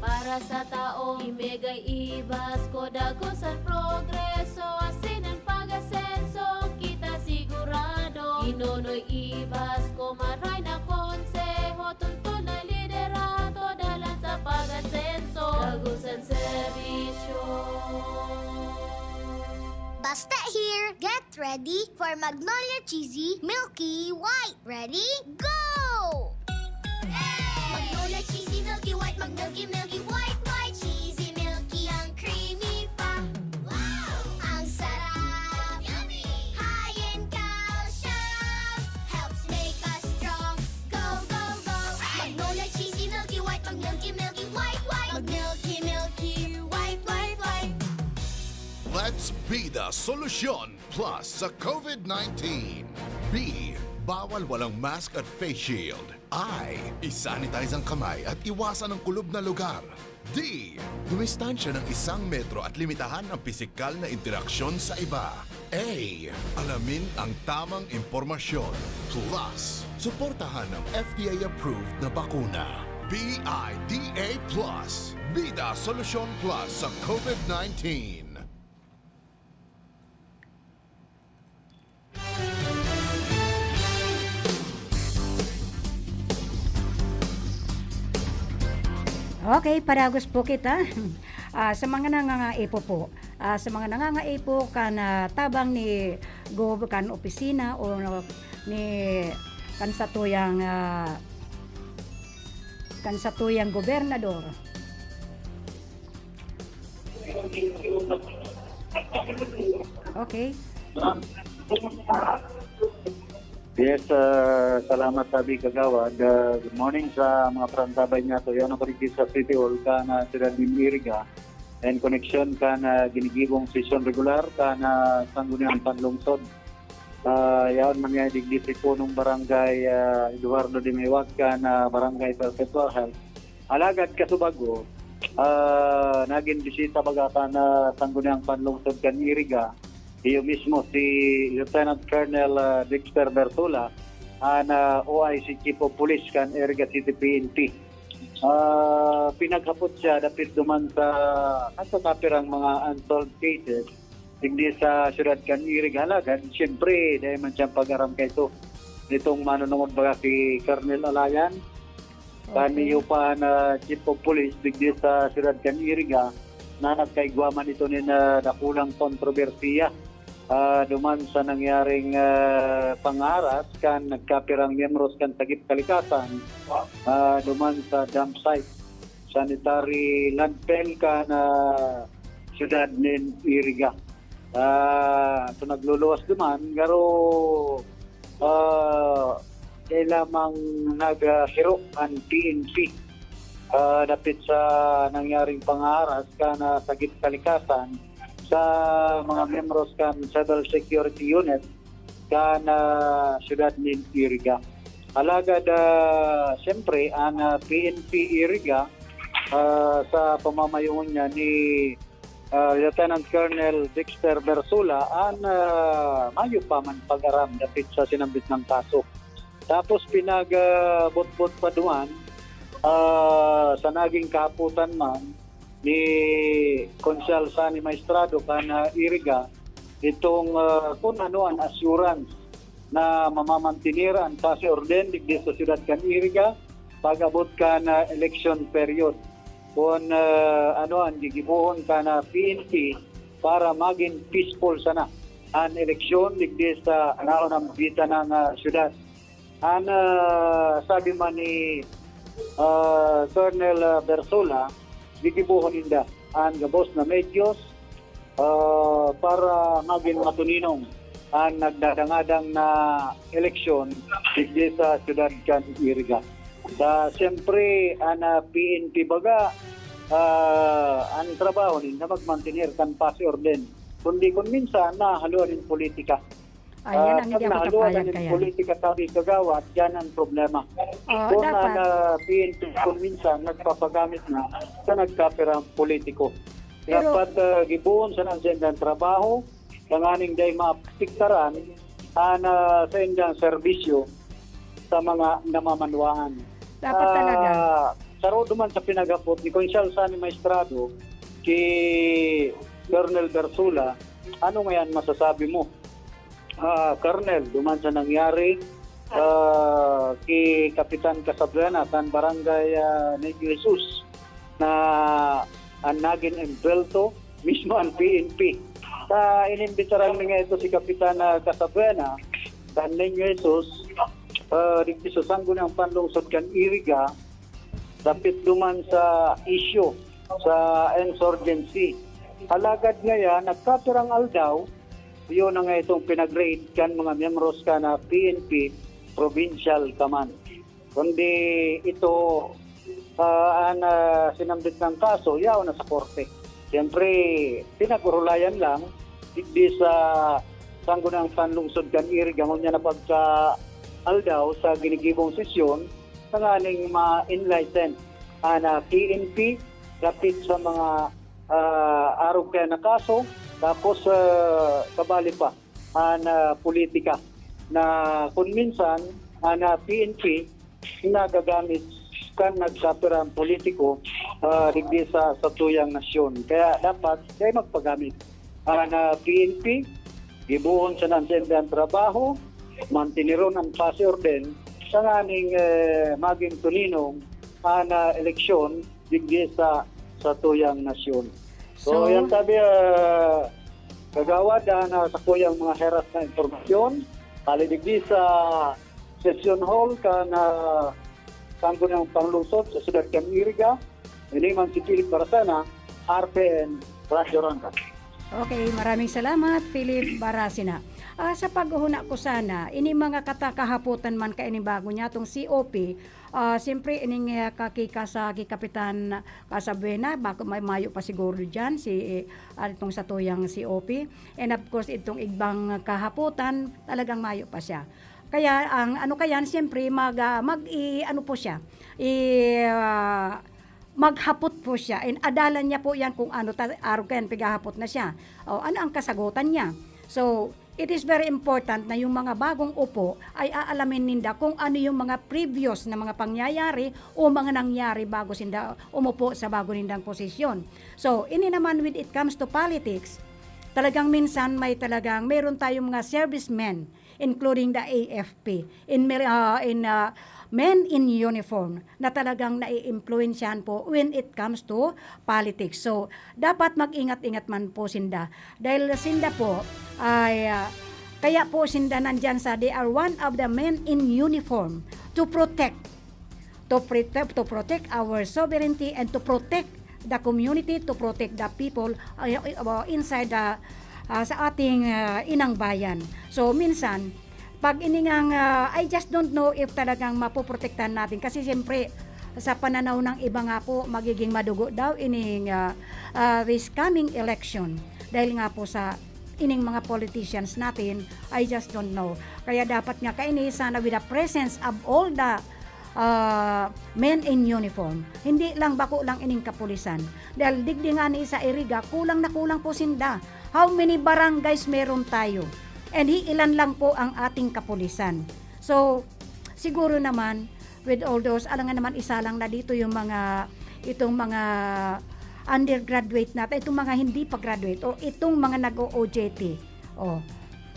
Para sa tao, Migay Ibas ko, dagos ang progreso, asin ang pag-asenso, kita sigurado. Inonoy ibas ko, maray na konseho, tuntun na liderato, dalan sa pag-asenso, dagusan serbisyo. Basta here, get ready for Magnolia Cheesy Milky White. Ready? Go! Magnolia Cheesy Milky White, Milky White, White, Cheesy Milky, ang creamy pa. Wow! Ang sarap! Yummy! High in calcium, helps make us strong. Go, go, go! Magnolia Cheesy Milky White, Milky White, White, Milky White, White, White. Let's be the solusyon plus sa COVID-19. B. Bawal walang mask at face shield. I. Isanitize ang kamay at iwasan ang kulob na lugar. D. Dumistansya ng 1 metro at limitahan ang pisikal na interaksyon sa iba. A. Alamin ang tamang impormasyon. Plus, suportahan ang FDA-approved na bakuna. BIDA Plus. Bida Solusyon Plus sa COVID-19. Okay, paragos po kita. Sa mga nangangaipo po, sa mga nangangaipo kan tabang ni kan opisina o ni kan sa tuyang kan sa tuyang gobernador. Okay. Yes, salamat sabi kagawad. Good morning sa mga prantabay niya to. Yan ako rin sa City Hall ka na sila din Iriga. And connection ka na ginigibong session regular ka na sangguniang panlungsod. Yaon man nga digdi si punong barangay Eduardo de Maywag ka na barangay Perpetual Health. Alagad kasubago, naging bisita bagata na sangguniang panlungsod kan Iriga. Iyo mismo si Lieutenant Colonel Dexter Bertula na OIC Chief of Police kan Iriga City PNP. Pinaghapot siya dapit duman sa kapirang mga unsolved cases hindi sa syudad kan Iriga Alagad. Siyempre, dahil man siyang pag-aram kay ito nitong manunungod baga si Colonel Alayan. Kaniyo pa na Chief of Police digdi sa syudad kan Iriga na nagkaigwaman ito ni na nakulang kontrobersiya. Duman sa nangyaring pangaras kan nagkapirang miyembros kan Tagip Kalikasan duman sa dump site sanitary landfill kan syudad nin Iriga. So nagluluwas duman garo lamang naghiro ang PNP dapit sa nangyaring pangaras kan Tagip Kalikasan sa mga membros kan Civil Security Unit kan syudad nin Iriga. Alagad siyempre ang PNP Iriga sa pamamayungon niya ni Lieutenant Colonel Dexter Bertula mayo pa man pag-aram dapit sa sinambit ng kaso. Tapos pinagbot-bot pa duman sa naging kaputan man ni Consul Sani Maestrado kana Iriga itong kung ano ang assurance na mamamantinir ang kasi orden digdi sa syudad kan Iriga pag-abot ka na election period kung ano ang gigibuhon ka na PNP para maging peaceful sana ang eleksyon digdi sa naon ang bita ng syudad. Sabi man ni Colonel Bertula gigibuhon ninda ang gabos na medyos para maging matuninong ang nagdadangadang na eleksyon digdi sa syudad kan Iriga. Siyempre, ang PNP baga, ang trabaho nila magmantinir kan pasi orden. Kundi kung minsan, nahaluan ng politika. Ayan ang hindi ako kapayag kaya. Politika sabi kagawad, yan ang problema. Kung ang PNP kung minsan nagpapagamit na sa nagkapirang politiko. Dapat gibuon sa nansendang trabaho, langaning day maapiktaran sa indang serbisyo sa mga namamanwaan. Dapat talaga. Saro duman sa pinagapot ni Consul Sani Maestrado ki Colonel Bertula, ano ngayon masasabi mo? Colonel, duman sa nangyari kay Kapitan Casabuena kan Barangay Negro Jesus na ang naging embelto mismo ang PNP. Inimbitaran nga ito si Kapitan Casabuena kan Negro Jesus dito sa sangguniang panlungsod kan Iriga dapit duman sa issue sa insurgency. Alagad ngayon, nagkapirang aldaw yun na nga itong pinag-raid kan mga miyembros ka na PNP Provincial Command. Kundi ito ang sinambit ng kaso, yaw na sa korte. Siyempre, pinagurulayan lang di sa sangguniang panlungsod kan Iriga ngunya na pagka-aldaw sa ginigibong sesyon sa nganing ma-enlighten na PNP rapid sa mga araw kaya na kaso. Tapos kabali pa na politika na kung minsan na PNP nagagamit kan nagsapirang politiko digdi sa tuyang nasyon. Kaya dapat kayo magpagamit na PNP, gibuhon sa nansendang trabaho, mantiniron ang pasi orden sa nganing maging tuninong na eleksyon digdi sa tuyang nasyon. So yan sabi, kagawad na sa kuyang mga heras na informasyon, kalidigdi sa session hall ka na sangko ng panglungsod sa Sudad Cam Iriga, iniman si Philip Barasana, RPN, Radyo Rangka. Okay, maraming salamat, Philip Barasina. Sa paghuna ko sana, ini mga katakahaputan man ka ini bago niya itong COP, siyempre ining kakika sa Kapitan Casabuena, bako may mayo pa siguro dyan, itong sa tuyang COP. And of course, itong igbang kahaputan, talagang mayo pa siya. Kaya ang ano kayan, siyempre ano po siya, maghapot po siya. And adalan niya po yan kung ano, araw kayan, pigahapot na siya. Ano ang kasagutan niya? So, it is very important na yung mga bagong upo ay aalamin ninda kung ano yung mga previous na mga pangyayari o mga nangyari bago sinda umupo sa bago nindang posisyon. So, ini naman when it comes to politics, talagang minsan meron tayong mga servicemen, including the AFP, men in uniform na talagang nai-influensyahan po when it comes to politics. So, dapat mag-ingat-ingat man po sinda. Dahil sinda po ay kaya po sinda nandyan they are one of the men in uniform to protect our sovereignty and to protect the community, to protect the people inside sa ating inang bayan. So minsan pag iningang I just don't know if talagang mapoprotektahan natin kasi siyempre sa pananaw ng iba nga po magiging madugo daw ining this coming election dahil nga po sa ining mga politicians natin. I just don't know. Kaya dapat nga kaini sana with the presence of all the men in uniform. Hindi lang bako lang ining kapulisan. Dahil digdi nga ni sa Iriga, kulang na kulang po sinda. How many barangays meron tayo? And ilan lang po ang ating kapulisan. So, siguro naman, with all those, alam nga naman isa lang na dito yung itong mga undergraduate natin, itong mga hindi pa graduate o itong mga nag-OJT.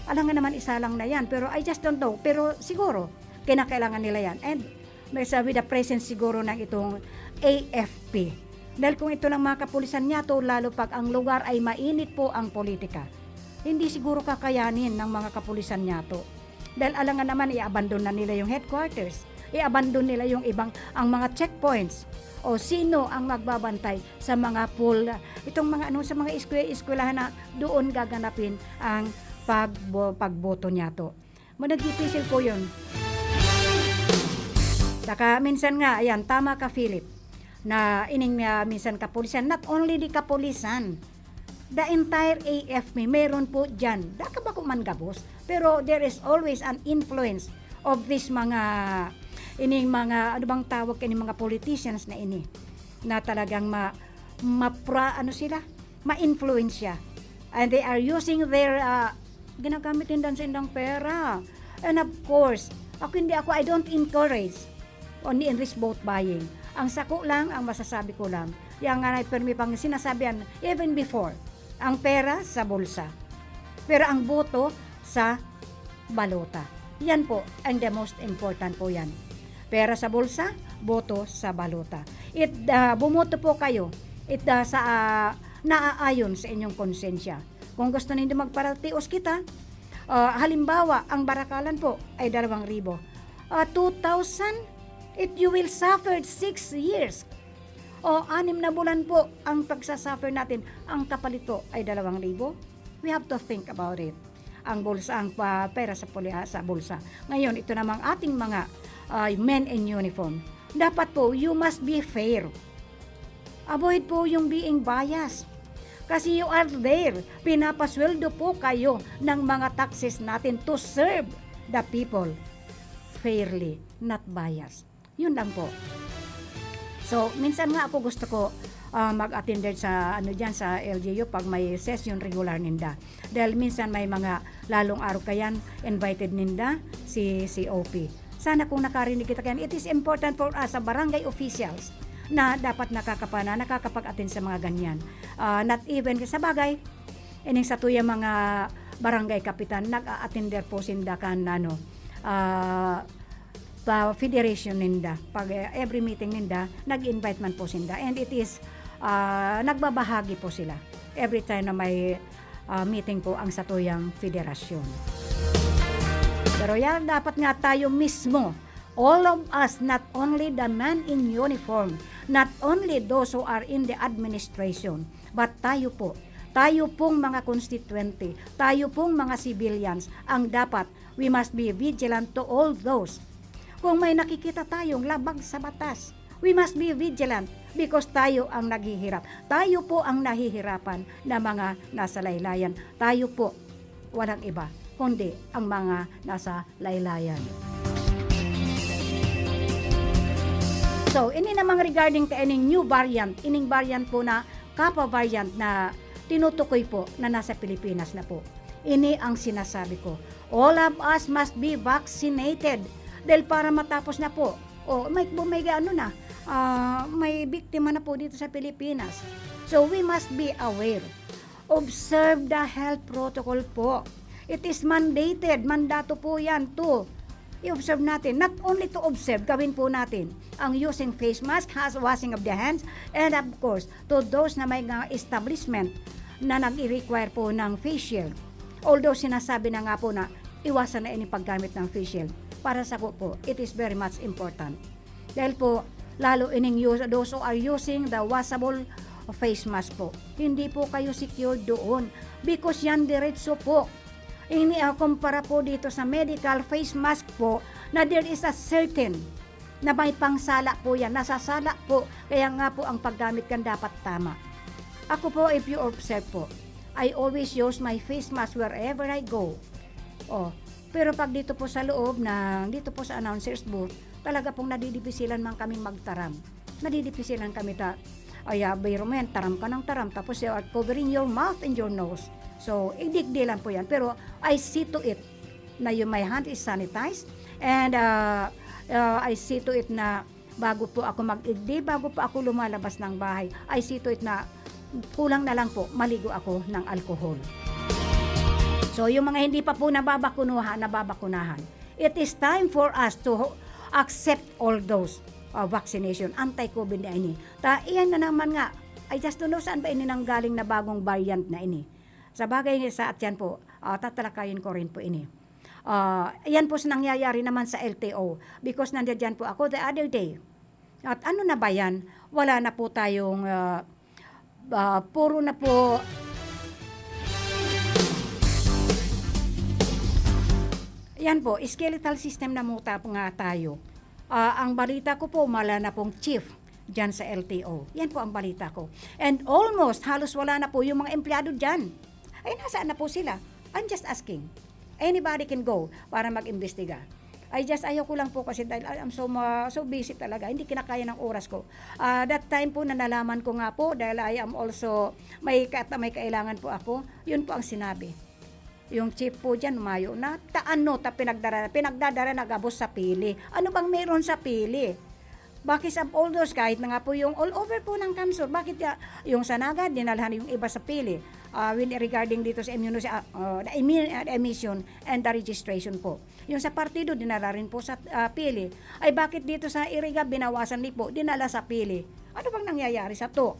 Alam nga naman isa lang na yan, pero I just don't know. Pero siguro, kinakailangan nila yan. And may sabi the presence siguro ng itong AFP. Dahil kung ito lang mga kapulisan niya to, lalo pag ang lugar ay mainit po ang politika, hindi siguro kakayanin ng mga kapulisan niya to. Dahil alam nga naman, i-abandon na nila yung headquarters, i-abandon nila yung ang mga checkpoints, o sino ang magbabantay sa mga pool, itong mga sa mga eskwelahan na doon gaganapin ang pagboto niya to. Managipisil po yun. Saka minsan nga, ayan, tama ka Philip, na ining minsan kapulisan, not only the kapulisan, the entire AFP, meron po dyan, daka ba ko man gabos, pero there is always an influence of this mga ining mga ano bang tawag kini mga politicians na ini na talagang ma-influensya, and they are using their ginagamit din sa indang pera. And of course, I don't encourage only in risk vote buying. Ang sako lang, ang masasabi ko lang, yung nga permi pang sinasabihan even before, ang pera sa bulsa, pero ang boto sa balota. Yan po ang the most important po yan. Pera sa bulsa, boto sa balota. Bumoto po kayo, naaayon sa inyong konsensya. Kung gusto ninyo magparatios kita, halimbawa, ang barakalan po ay 2,000. 2,000, you will suffer 6 years. 6 na bulan po ang pagsasuffer natin. Ang kapalit po ay 2,000. We have to think about it. Ang bulsa, ang pera sa bulsa. Ngayon, ito namang ating mga men in uniform. Dapat po, you must be fair. Avoid po yung being biased. Kasi you are there. Pinapasweldo po kayo ng mga taxes natin to serve the people fairly, not biased. Yun lang po. So, minsan nga ako gusto ko mag-attend sa sa LGU pag may session regular ninda. Dahil minsan may mga lalong araw kayan invited ninda si COP. Sana kung nakarinig kita kayan, it is important for us sa barangay officials na dapat nakakapag-attend sa mga ganyan. Not even sa bagay, ining sa tuya mga barangay kapitan, nag-attender po sinda kan federation ninda. Pag every meeting ninda, nag-invite man po sinda. And it is, nagbabahagi po sila every time na may meeting po ang satuyang federasyon. Pero yan, dapat nga tayo mismo All of us, not only the man in uniform, not only those who are in the administration, but tayo pong mga constituente, tayo pong mga civilians, ang dapat, we must be vigilant to all those. Kung may nakikita tayong labag sa batas, we must be vigilant because tayo ang naghihirap. Tayo po ang nahihirapan na mga nasa laylayan. Tayo po, walang iba, kundi ang mga nasa laylayan. So, ini namang regarding to ining new variant, ining variant po na Kappa variant na tinutukoy po na nasa Pilipinas na po. Ini ang sinasabi ko. All of us must be vaccinated. Dahil para matapos na po, may biktima na po dito sa Pilipinas. So, we must be aware. Observe the health protocol po. It is mandated. Mandato po yan to i-observe natin. Not only to observe, gawin po natin ang using face mask, washing of the hands, and of course, to those na may establishment na nag-require po ng face shield. Although sinasabi na nga po na iwasan na ini paggamit ng face shield. Para sa ko po, it is very much important. Dahil po, lalo those who are using the washable face mask po, hindi po kayo secure doon because yan diretso po. Ini kumpara po dito sa medical face mask po na there is a certain na may pangsala po yan, nasasala po, kaya nga po ang paggamit kan dapat tama. Ako po, if you observe po, I always use my face mask wherever I go. Pero pag dito po sa loob, dito po sa announcer's booth, talaga pong nadidipisilan man kaming magtaram. Nadidipisilan kami bayro mo yan, taram ka ng taram, tapos you are covering your mouth and your nose. So, idigdilan po yan. Pero, I see to it na my hand is sanitized and I see to it na bago po ako mag-igdi, bago po ako lumalabas ng bahay, I see to it na kulang na lang po, maligo ako ng alcohol. So, yung mga hindi pa po nababakunahan, it is time for us to accept all those vaccination, anti-COVID-19. Iyan na naman nga, I just don't know saan ba ini nang galing na bagong variant na ini. Sa bagay sa at yan po, tatalakayin ko rin po ini. Yan po nangyayari naman sa LTO because nandiyan po ako the other day. At ano na ba yan? Wala na po tayong puro na po yan po, skeletal system na muta po nga tayo. Ang balita ko po, wala na pong chief dyan sa LTO. Yan po ang balita ko. And almost, halos wala na po yung mga empleyado dyan. Ay, nasaan na po sila? I'm just asking. Anybody can go para mag-imbestiga. Ayaw ko lang po kasi dahil I'm so busy talaga. Hindi kinakaya ng oras ko. That time po na nalaman ko nga po dahil I am also, may kailangan po ako. Yun po ang sinabi. Yung chief po dyan, umayo na, pinagdadara nagabos sa pili. Ano bang meron sa pili? Bakit sa all those, kahit na nga po yung all over po ng Kamsur, bakit yung Sanaga, dinalhan yung iba sa pili? Regarding dito sa emission and the registration po. Yung sa partido, dinala rin po sa pili. Ay bakit dito sa Iriga, binawasan din po, dinala sa pili? Ano bang nangyayari sa to?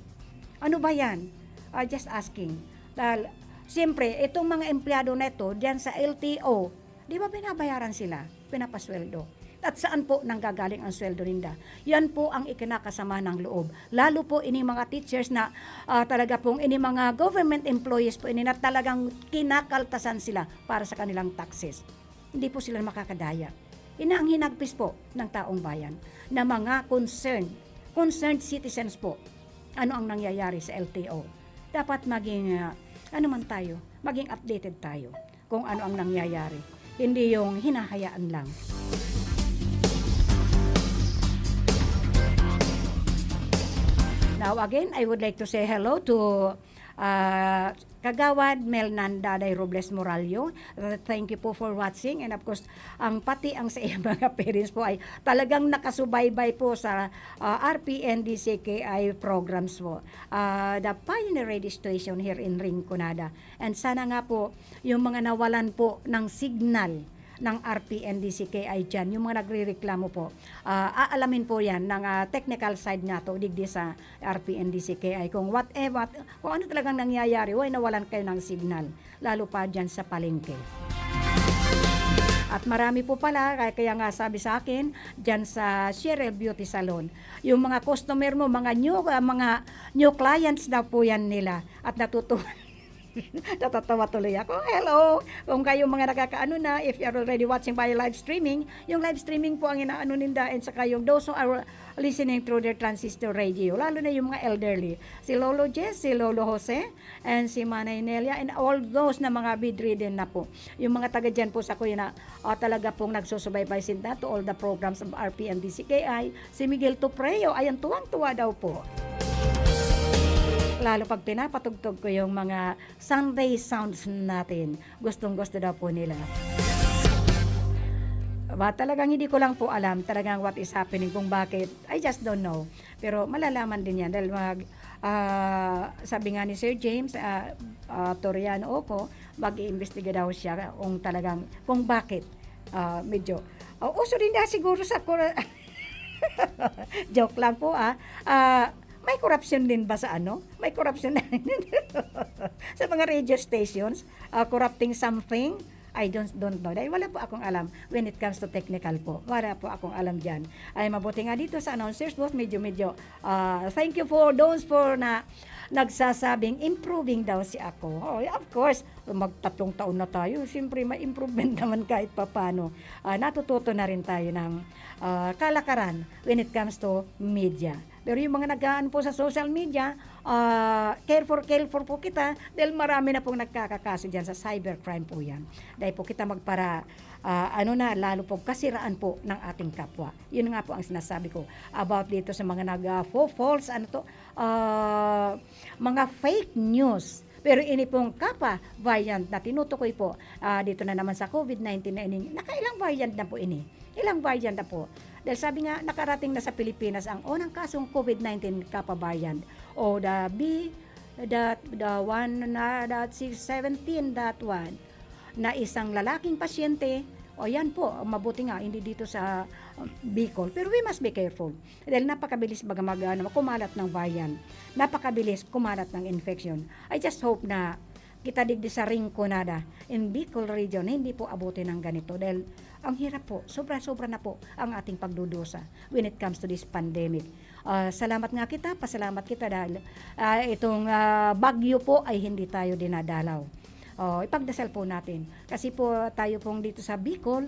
Ano ba yan? Just asking. Dahil, siyempre, itong mga empleyado na ito, diyan sa LTO, di ba binabayaran sila? Pinapasweldo. At saan po nanggagaling ang sweldo ninda? Yan po ang ikinakasama ng loob. Lalo po ini mga teachers na talaga pong ini mga government employees po ini na talagang kinakaltasan sila para sa kanilang taxes. Hindi po sila makakadaya. Ina ang hinagpis po ng taong bayan na mga concerned citizens po. Ano ang nangyayari sa LTO? Dapat maging maging updated tayo kung ano ang nangyayari. Hindi yung hinahayaan lang. Now again, I would like to say hello to Kagawad Mel Nandaday Robles Moralio. Thank you po for watching, and of course, pati ang sa mga parents po ay talagang nakasubaybay po sa RPNDCKI programs po. The Pioneer Radio Station here in Rinconada. And sana nga po, yung mga nawalan po ng signal ng RPNDCKI dyan, yung mga nagre-reklamo po, aalamin po yan ng technical side nga to, digdi sa RPNDCKI, kung ano talagang nangyayari, nawalan kayo ng signal, lalo pa dyan sa palengke. At marami po pala, kaya nga sabi sa akin, dyan sa Cheryl Beauty Salon, yung mga customer mo, mga new clients daw po yan nila. At natutuwa. Natatawa tuloy ako. Hello! Kung kayo mga nakakaano na, if you're already watching by live streaming, yung live streaming po ang inaano ninda, and saka yung those who are listening through their transistor radio, lalo na yung mga elderly. Si Lolo Jess, si Lolo Jose, and si Manay Nelia, and all those na mga bedridden na po. Yung mga taga dyan po sa kuya na talaga pong nagsusubaybay sinta to all the programs of RP and DCKI. Si Miguel Tupreo, ayan, tuwang-tuwa daw po. Lalo pag pinapatugtog ko yung mga Sunday sounds natin. Gustong-gusto daw po nila. Talagang hindi ko lang po alam talagang what is happening, kung bakit. I just don't know. Pero malalaman din yan dahil sabi nga ni Sir James Toriano Oco, mag-iimbestiga daw siya kung bakit medyo uso din na siguro sa joke lang po may corruption din ba sa May corruption na sa mga radio stations, corrupting something. I don't know. Dahil wala po akong alam when it comes to technical po. Wala po akong alam dyan. Ay mabuti nga dito sa announcers boss, medyo thank you for those for na nagsasabing improving daw si ako. Oh, of course, magtatlong taon na tayo. Siyempre, may improvement naman kahit papano. Natututo na rin tayo ng kalakaran when it comes to media. Pero yung mga nagkaan po sa social media, careful po kita dahil marami na pong nagkakakaso dyan sa cybercrime po yan. Dahil po kita lalo po kasiraan po ng ating kapwa. Yun nga po ang sinasabi ko about dito sa mga false, mga fake news. Pero ini pong Kappa variant na tinutukoy po dito na naman sa COVID-19 na ini, nakailang variant na po ini. Ilang variant na po. Dahil sabi nga, nakarating na sa Pilipinas ang unang kasong COVID-19 Kappa variant o the B.1.17.1 na isang lalaking pasyente. O yan po, mabuti nga, hindi dito sa Bicol. Pero we must be careful. Dahil napakabilis kumalat ng variant. Napakabilis kumalat ng infection. I just hope na kita digdi sa Rinconada in Bicol region, hindi po abutin ng ganito. Dahil ang hirap po, sobra-sobra na po ang ating pagdudusa when it comes to this pandemic. Salamat nga kita, pasalamat kita dahil itong bagyo po ay hindi tayo dinadalaw. Ipagdasal po natin. Kasi po tayo pong dito sa Bicol,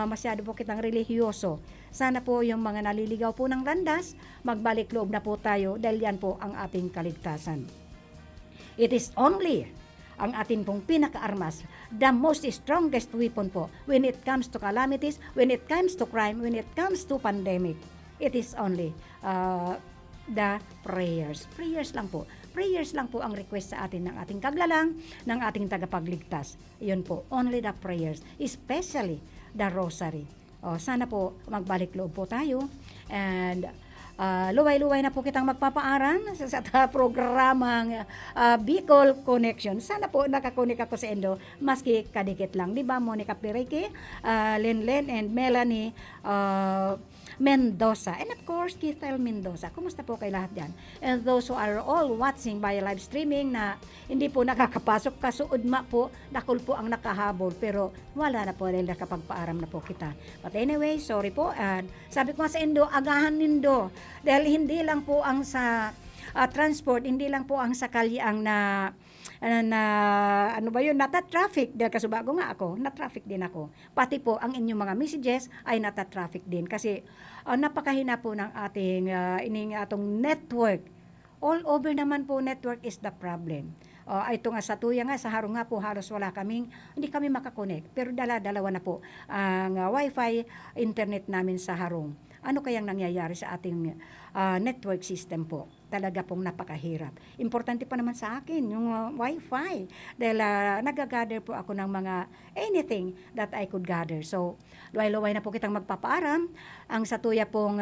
masyado po kitang relihiyoso. Sana po yung mga naliligaw po ng landas, magbalik loob na po tayo dahil yan po ang ating kaligtasan. It is only ang ating pong pinaka-armas, the most strongest weapon po when it comes to calamities, when it comes to crime, when it comes to pandemic. It is only the prayers. Prayers lang po. Prayers lang po ang request sa atin ng ating kaglalang, ng ating tagapagligtas. Iyon po, only the prayers, especially the rosary. Sana po magbalik loob po tayo and luway-luway na po kitang magpapaaral sa programang Bicol Connection. Sana po nakakonek ako sa Endo, maski kadikit lang. Diba, Monica Pireke, Lenlen and Melanie Mendoza. And of course, Keithel Mendoza. Kumusta po kay lahat dyan? And those who are all watching by live streaming na hindi po nakakapasok, kasuod po, dakol po ang nakahabol. Pero wala na po dahil nakapagpaaram na po kita. But anyway, sorry po. And sabi ko nga sa Endo, agahan nindo. Dahil hindi lang po ang sa transport, hindi lang po ang sa kalye ang nata-traffic. Dahil kasubago nga ako, na-traffic din ako. Pati po ang inyong mga messages ay nata-traffic din. Kasi napakahina po ng ating atong network. All over naman po, network is the problem. Ito nga sa Tuya nga, sa Harong nga po, halos hindi kami makakonect. Pero dalawa na po ang wifi internet namin sa Harong. Ano kayang nangyayari sa ating network system po? Talaga pong napakahirap. Importante pa naman sa akin yung wifi. Dahil nag-gather po ako ng mga anything that I could gather. So, luway-luway na po kitang magpapaaram. Ang sa Tuya pong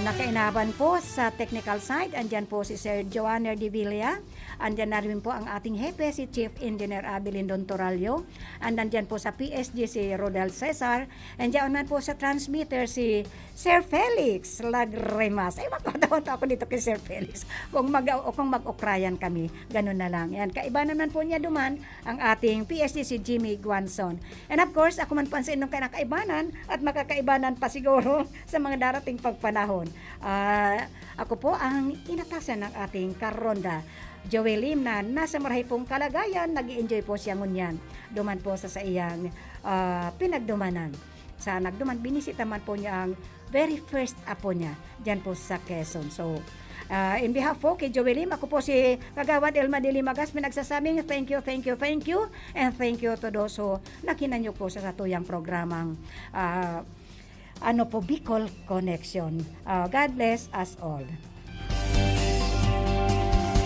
nakainaban po sa technical side. Andyan po si Sir Joanner de Villa. Andyan na rin po ang ating hepe, si Chief Engineer Abilin Don Toralio. Andyan po sa PSG si Rodel Cesar. Andyan na po sa transmitter si Sir Felix Lagremas. Ay, magpatawa ako dito kay Sir Felix. Kung mag-ukrayan kami, ganun na lang. Yan, kaiba naman po niya duman ang ating PSD si Jimmy Guanzon. And of course, ako man pansin nung kinakaibanan at makakaibanan pa siguro sa mga darating pagpanahon. Ako po ang inatasan ng ating karonda. Joel Lim na nasa marahay pong kalagayan, nag-i-enjoy po siya ngunyan. Duman po sa iyang pinagdumanan. Sa nagduman, binisita man po niya ang very first apo niya dyan po sa Quezon. So, in behalf po kay Joel Lim, ako po si Kagawad Elma de Limagas, pinagsasabing thank you, and thank you to those who nakinanyo po sa satuyang programang Bicol Connection. God bless us all.